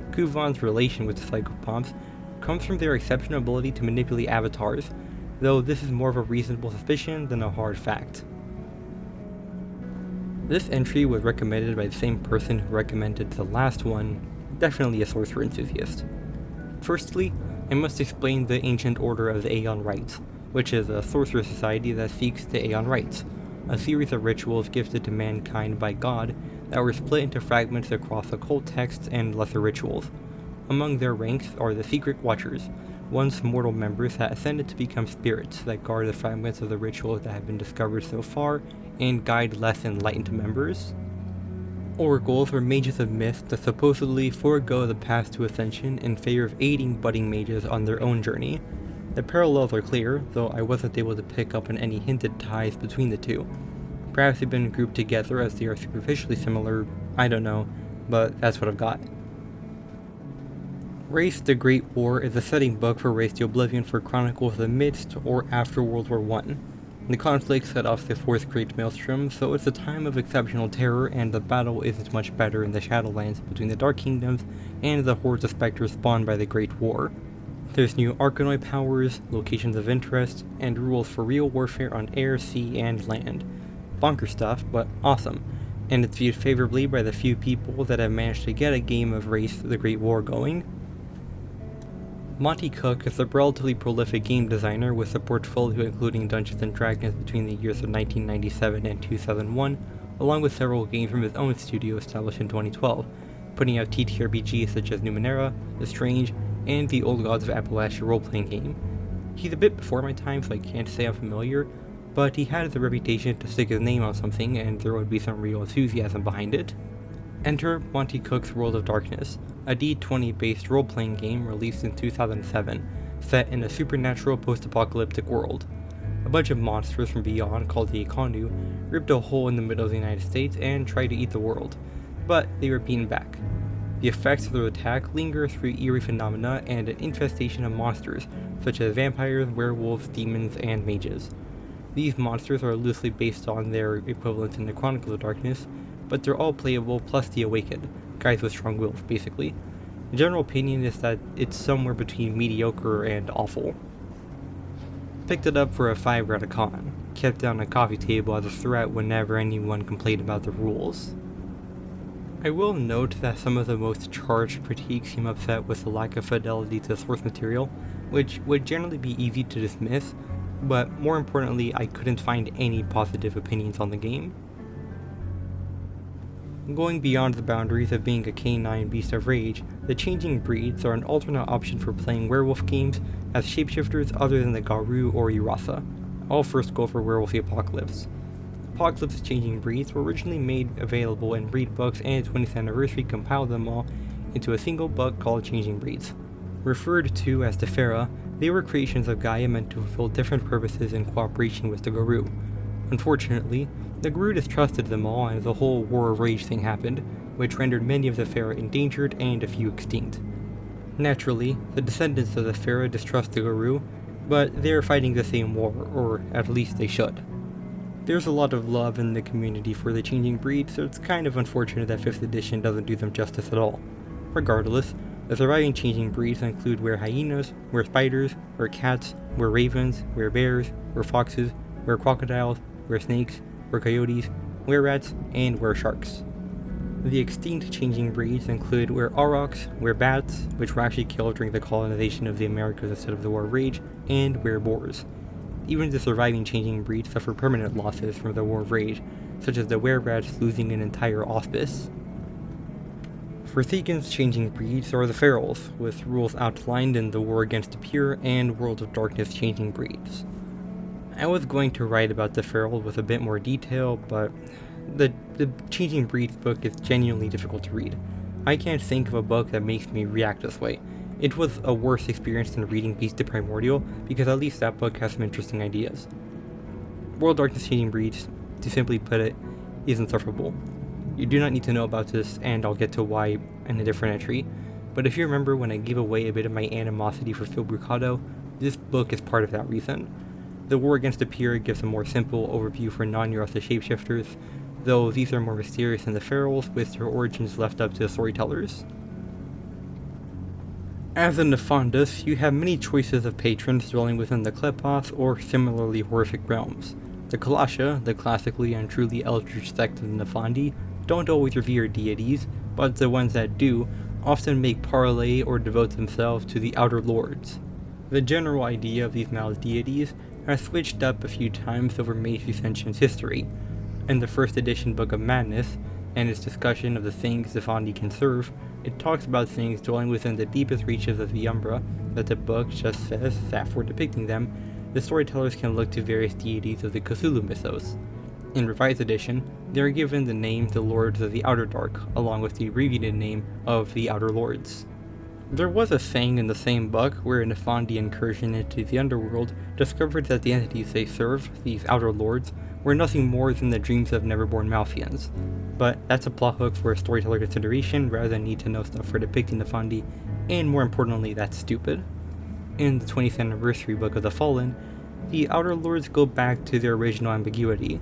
Kuvan's relation with the psychopomps comes from their exceptional ability to manipulate avatars, though this is more of a reasonable suspicion than a hard fact. This entry was recommended by the same person who recommended the last one, definitely a sorcerer enthusiast. Firstly, I must explain the Ancient Order of the Aeon Rites, which is a sorcerer society that seeks the Aeon Rites, a series of rituals gifted to mankind by God that were split into fragments across occult texts and lesser rituals. Among their ranks are the Secret Watchers, once mortal members that ascended to become spirits that guard the fragments of the rituals that have been discovered so far and guide less enlightened members. Oracles are mages of myth that supposedly forego the path to ascension in favor of aiding budding mages on their own journey. The parallels are clear, though I wasn't able to pick up on any hinted ties between the two. Perhaps they've been grouped together as they are superficially similar, I don't know, but that's what I've got. Race the Great War is a setting book for Race the Oblivion for Chronicles amidst or after World War I. The conflict set off the Fourth Great Maelstrom, so it's a time of exceptional terror, and the battle isn't much better in the Shadowlands between the Dark Kingdoms and the hordes of specters spawned by the Great War. There's new Arcanoid powers, locations of interest, and rules for real warfare on air, sea, and land. Bonker stuff, but awesome, and it's viewed favorably by the few people that have managed to get a game of Race the Great War going. Monty Cook is a relatively prolific game designer with a portfolio including Dungeons & Dragons between the years of 1997 and 2001, along with several games from his own studio established in 2012, putting out TTRPGs such as Numenera, The Strange, and the Old Gods of Appalachia role-playing game. He's a bit before my time, so I can't say I'm familiar, but he had the reputation to stick his name on something and there would be some real enthusiasm behind it. Enter Monty Cook's World of Darkness, a D20 based role-playing game released in 2007, set in a supernatural post-apocalyptic world. A bunch of monsters from beyond called the Ikonu ripped a hole in the middle of the United States and tried to eat the world, but they were beaten back. The effects of their attack linger through eerie phenomena and an infestation of monsters, such as vampires, werewolves, demons, and mages. These monsters are loosely based on their equivalents in the Chronicles of Darkness, but they're all playable plus the Awakened, guys with strong wills, basically. The general opinion is that it's somewhere between mediocre and awful. Picked it up for a 5 at a con, kept it on a coffee table as a threat whenever anyone complained about the rules. I will note that some of the most charged critiques seem upset with the lack of fidelity to the source material, which would generally be easy to dismiss, but more importantly, I couldn't find any positive opinions on the game. Going beyond the boundaries of being a canine beast of rage, the changing breeds are an alternate option for playing werewolf games as shapeshifters other than the Garou or Urasa. I'll first go for Werewolf the Apocalypse. Apocalypse changing breeds were originally made available in breed books, and 20th Anniversary compiled them all into a single book called Changing Breeds. Referred to as the Pharaoh, they were creations of Gaia meant to fulfill different purposes in cooperation with the Garou. Unfortunately, the Garou distrusted them all and the whole War of Rage thing happened, which rendered many of the Pharaoh endangered and a few extinct. Naturally, the descendants of the Pharaoh distrust the Garou, but they're fighting the same war, or at least they should. There's a lot of love in the community for the changing breed, so it's kind of unfortunate that 5th edition doesn't do them justice at all. Regardless, the surviving changing breeds include were-hyenas, were-spiders, were-cats, were-ravens, were-bears, were-foxes, were-crocodiles, were-snakes, were-coyotes, were-rats, and were-sharks. The extinct changing breeds include were-aurochs, were-bats, which were actually killed during the colonization of the Americas instead of the War of Rage, and were-boars. Even the surviving changing breeds suffer permanent losses from the War of Rage, such as the were-rats losing an entire auspice. For Thegan's changing breeds are the ferals, with rules outlined in the War Against the Pure and World of Darkness changing breeds. I was going to write about the feral with a bit more detail, but the Changing Breeds book is genuinely difficult to read. I can't think of a book that makes me react this way. It was a worse experience than reading Beast of Primordial, because at least that book has some interesting ideas. World Darkness Changing Breeds, to simply put it, is insufferable. You do not need to know about this, and I'll get to why in a different entry, but if you remember when I gave away a bit of my animosity for Phil Brucato, this book is part of that reason. The War Against the Pure gives a more simple overview for non-Urasa shapeshifters, though these are more mysterious than the ferals, with their origins left up to the storytellers. As a Nefandus, you have many choices of patrons dwelling within the Klepos or similarly horrific realms. The Kalasha, the classically and truly eldritch sect of the Nefandi, don't always revere deities, but the ones that do often make parlay or devote themselves to the Outer Lords. The general idea of these male deities has switched up a few times over Mage Ascension's history. In the 1st edition Book of Madness, and its discussion of the things the Nefandi can serve, it talks about things dwelling within the deepest reaches of the Umbra, that the book just says that for depicting them, the storytellers can look to various deities of the Cthulhu mythos. In Revised Edition, they are given the name the Lords of the Outer Dark, along with the abbreviated name of the Outer Lords. There was a saying in the same book where a Nefandi incursion into the underworld discovered that the entities they serve, these Outer Lords, were nothing more than the dreams of never-born Malthians. But that's a plot hook for a storyteller consideration rather than need to know stuff for depicting Nefandi, and more importantly, that's stupid. In the 20th Anniversary Book of the Fallen, the Outer Lords go back to their original ambiguity.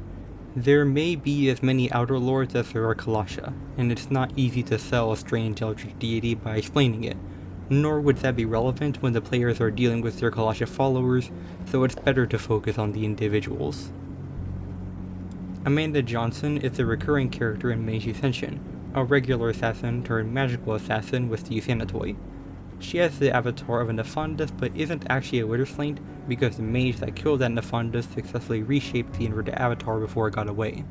There may be as many Outer Lords as there are Kalasha, and it's not easy to sell a strange eldritch deity by explaining it, nor would that be relevant when the players are dealing with their Kalasha followers, so it's better to focus on the individuals. Amanda Johnson is a recurring character in Mage Ascension, a regular assassin turned magical assassin with the Sanatoy. She has the avatar of a Nefandus but isn't actually a Witherslaint because the mage that killed that Nefandus successfully reshaped the inverted avatar before it got away.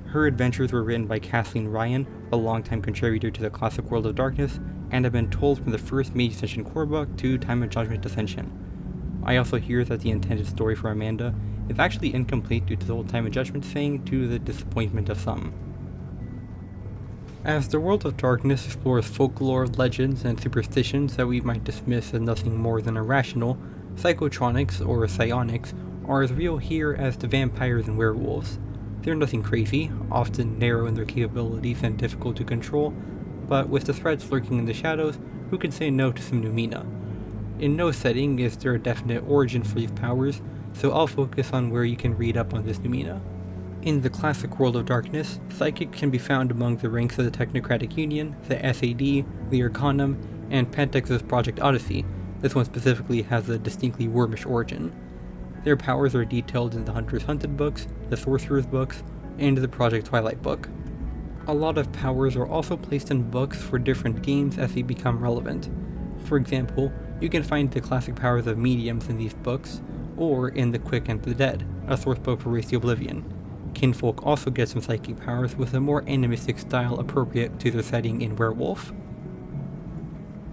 Her adventures were written by Kathleen Ryan, a longtime contributor to the classic World of Darkness, and have been told from the first Mage Ascension core book to Time of Judgment Ascension. I also hear that the intended story for Amanda is actually incomplete due to the whole time adjustment thing, to the disappointment of some. As the world of darkness explores folklore, legends, and superstitions that we might dismiss as nothing more than irrational, psychotronics, or psionics, are as real here as the vampires and werewolves. They're nothing crazy, often narrow in their capabilities and difficult to control, but with the threats lurking in the shadows, who can say no to some Numina? In no setting is there a definite origin for these powers, so I'll focus on where you can read up on this Numina. In the classic world of darkness, psychic can be found among the ranks of the Technocratic Union, the SAD, the Arcanum, and Pantex's Project Odyssey. This one specifically has a distinctly wormish origin. Their powers are detailed in the Hunter's Hunted books, the Sorcerer's books, and the Project Twilight book. A lot of powers are also placed in books for different games as they become relevant. For example, you can find the classic powers of mediums in these books, or in The Quick and the Dead, a source book for Race the Oblivion. Kinfolk also get some psychic powers with a more animistic style appropriate to their setting in Werewolf.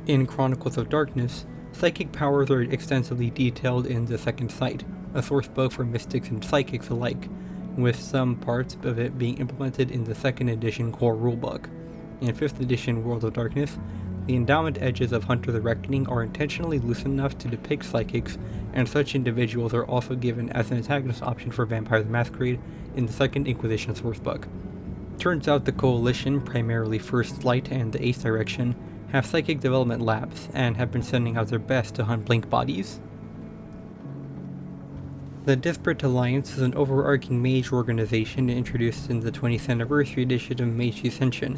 In Chronicles of Darkness, psychic powers are extensively detailed in The Second Sight, a source book for mystics and psychics alike, with some parts of it being implemented in the 2nd edition core rulebook. In 5th edition World of Darkness, the endowment edges of Hunter the Reckoning are intentionally loose enough to depict psychics, and such individuals are also given as an antagonist option for Vampire the Masquerade in the 2nd Inquisition sourcebook. Turns out the Coalition, primarily First Light and the Ace Direction, have psychic development labs, and have been sending out their best to hunt blink bodies. The Disparate Alliance is an overarching mage organization introduced in the 20th anniversary edition of Mage Ascension,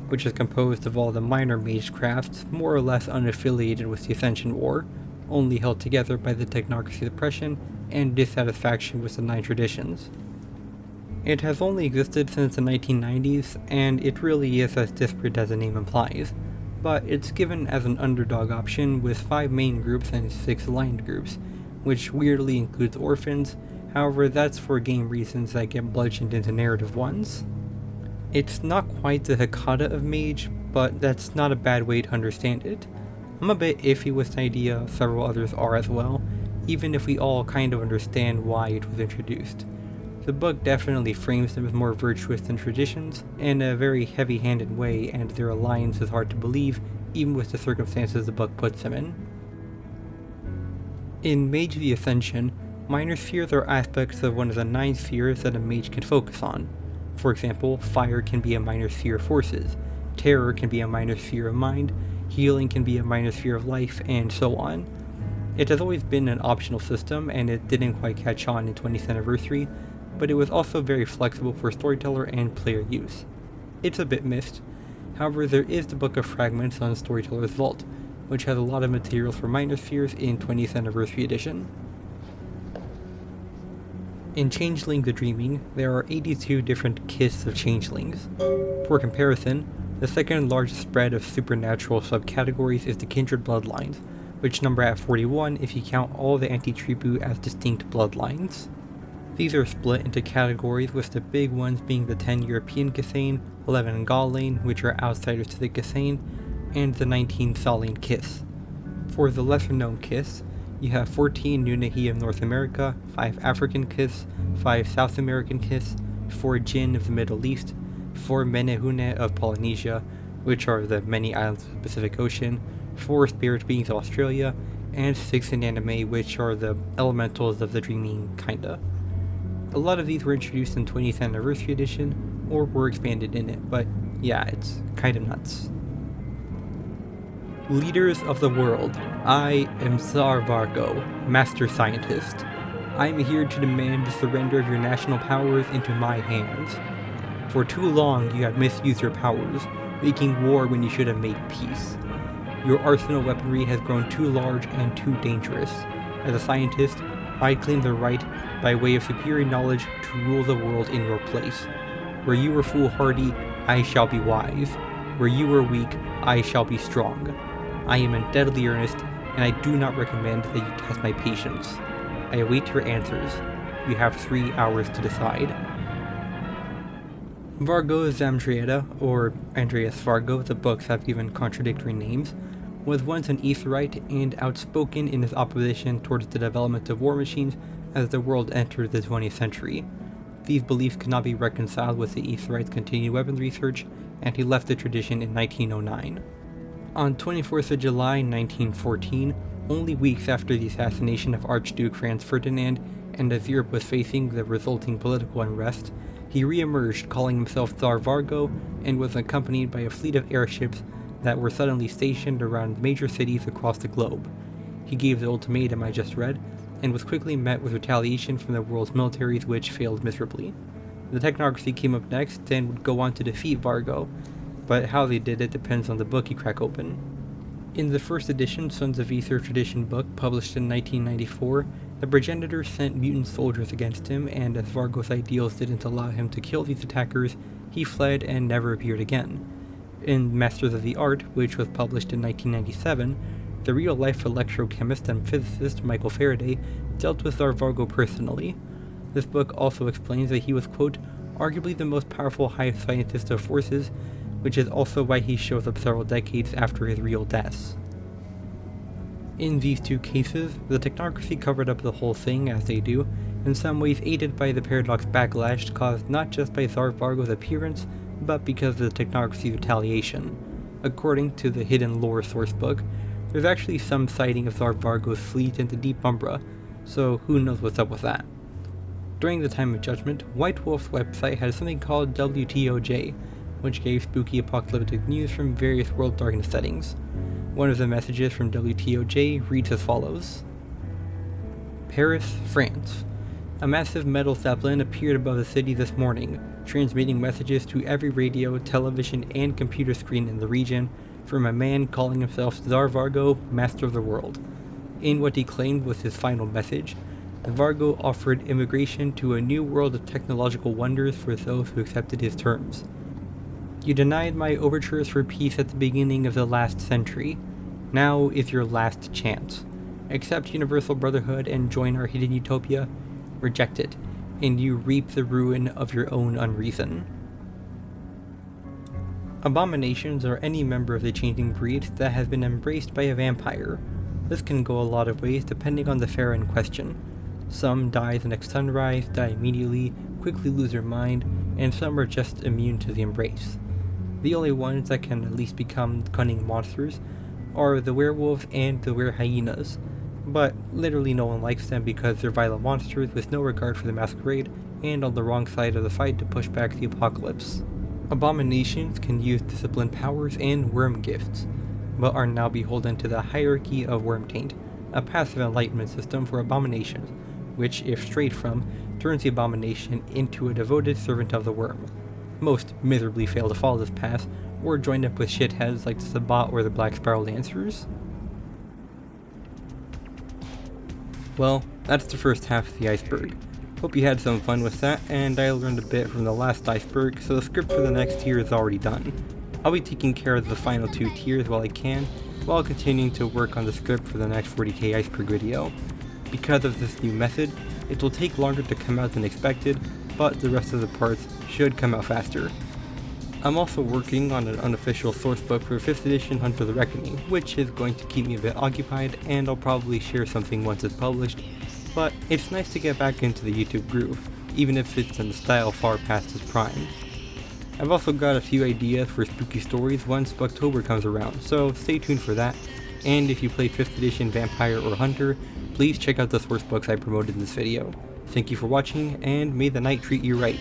which is composed of all the minor mage crafts, more or less unaffiliated with the Ascension War, only held together by the Technocracy Depression and dissatisfaction with the 9 traditions. It has only existed since the 1990s, and it really is as disparate as the name implies, but it's given as an underdog option with 5 main groups and 6 aligned groups, which weirdly includes orphans. However, that's for game reasons that get bludgeoned into narrative ones. It's not quite the Hecata of Mage, but that's not a bad way to understand it. I'm a bit iffy with the idea, several others are as well, even if we all kind of understand why it was introduced. The book definitely frames them as more virtuous than traditions, in a very heavy-handed way, and their alliance is hard to believe, even with the circumstances the book puts them in. In Mage the Ascension, minor spheres are aspects of one of the 9 spheres that a mage can focus on. For example, fire can be a minor sphere of forces, terror can be a minor sphere of mind, healing can be a minor sphere of life, and so on. It has always been an optional system, and it didn't quite catch on in 20th anniversary, but it was also very flexible for storyteller and player use. It's a bit missed. However, there is the Book of Fragments on Storyteller's Vault, which has a lot of materials for minor spheres in 20th anniversary edition. In Changeling the Dreaming, there are 82 different kiths of changelings. For comparison, the second largest spread of supernatural subcategories is the Kindred Bloodlines, which number at 41 if you count all the anti-tribu as distinct bloodlines. These are split into categories, with the big ones being the 10 European Githane, 11 Gallane, which are outsiders to the Githane, and the 19 Saline kiths. For the lesser known kiths, you have 14 Nunahi of North America, 5 African kiths, 5 South American kiths, 4 Jinn of the Middle East, 4 Menehune of Polynesia, which are the many islands of the Pacific Ocean, 4 Spirit Beings of Australia, and 6 Inanimate, which are the elementals of the dreaming kinda. A lot of these were introduced in 20th anniversary edition, or were expanded in it, but yeah, it's kinda nuts. Leaders of the world, I am Tsar Vargo, Master Scientist. I am here to demand the surrender of your national powers into my hands. For too long you have misused your powers, making war when you should have made peace. Your arsenal weaponry has grown too large and too dangerous. As a scientist, I claim the right, by way of superior knowledge, to rule the world in your place. Where you were foolhardy, I shall be wise. Where you were weak, I shall be strong. I am in deadly earnest, and I do not recommend that you test my patience. I await your answers. You have 3 hours to decide. Vargo Zamdrietta, or Andreas Vargo, the books have given contradictory names, was once an Aetheryte and outspoken in his opposition towards the development of war machines as the world entered the 20th century. These beliefs could not be reconciled with the Aetheryte's continued weapons research, and he left the tradition in 1909. On 24th of July 1914, only weeks after the assassination of Archduke Franz Ferdinand, and as Europe was facing the resulting political unrest, he re-emerged calling himself Tsar Vargo and was accompanied by a fleet of airships that were suddenly stationed around major cities across the globe. He gave the ultimatum I just read, and was quickly met with retaliation from the world's militaries, which failed miserably. The Technocracy came up next and would go on to defeat Vargo, but how they did it depends on the book you crack open. In the first edition Sons of Aether tradition book, published in 1994, the progenitor sent mutant soldiers against him, and as Vargo's ideals didn't allow him to kill these attackers, he fled and never appeared again. In Masters of the Art, which was published in 1997, the real-life electrochemist and physicist Michael Faraday dealt with Tsar Vargo personally. This book also explains that he was, quote, arguably the most powerful high scientist of forces, which is also why he shows up several decades after his real deaths. In these two cases, the Technocracy covered up the whole thing, as they do, in some ways aided by the paradox backlash caused not just by Tsar Vargo's appearance, but because of the Technocracy's retaliation. According to the Hidden Lore sourcebook, there's actually some sighting of Tsar Vargo's fleet in the Deep Umbra, so who knows what's up with that. During the Time of Judgment, White Wolf's website had something called WTOJ, which gave spooky apocalyptic news from various World Darkness settings. One of the messages from WTOJ reads as follows. Paris, France. A massive metal zeppelin appeared above the city this morning, transmitting messages to every radio, television, and computer screen in the region from a man calling himself Tsar Vargo, Master of the World. In what he claimed was his final message, Vargo offered immigration to a new world of technological wonders for those who accepted his terms. You denied my overtures for peace at the beginning of the last century. Now is your last chance. Accept universal brotherhood and join our hidden utopia. Reject it, and you reap the ruin of your own unreason. Abominations are any member of the changing breed that has been embraced by a vampire. This can go a lot of ways depending on the fare in question. Some die the next sunrise, die immediately, quickly lose their mind, and some are just immune to the embrace. The only ones that can at least become cunning monsters are the werewolves and the werehyenas, but literally no one likes them because they're violent monsters with no regard for the masquerade and on the wrong side of the fight to push back the apocalypse. Abominations can use discipline powers and worm gifts, but are now beholden to the hierarchy of Wormtaint, a passive enlightenment system for abominations, which, if strayed from, turns the abomination into a devoted servant of the worm. Most miserably fail to follow this path, or join up with shitheads like the Sabbat or the Black Spiral Lancers. Well, that's the first half of the Iceberg. Hope you had some fun with that, and I learned a bit from the last Iceberg, so the script for the next tier is already done. I'll be taking care of the final two tiers while I can, while continuing to work on the script for the next 40k Iceberg video. Because of this new method, it will take longer to come out than expected, but the rest of the parts should come out faster. I'm also working on an unofficial sourcebook for 5th edition Hunt for the Reckoning, which is going to keep me a bit occupied, and I'll probably share something once it's published, but it's nice to get back into the YouTube groove, even if it's in a style far past its prime. I've also got a few ideas for spooky stories once Booktober comes around, so stay tuned for that, and if you play 5th edition Vampire or Hunter, please check out the sourcebooks I promoted in this video. Thank you for watching, and may the night treat you right.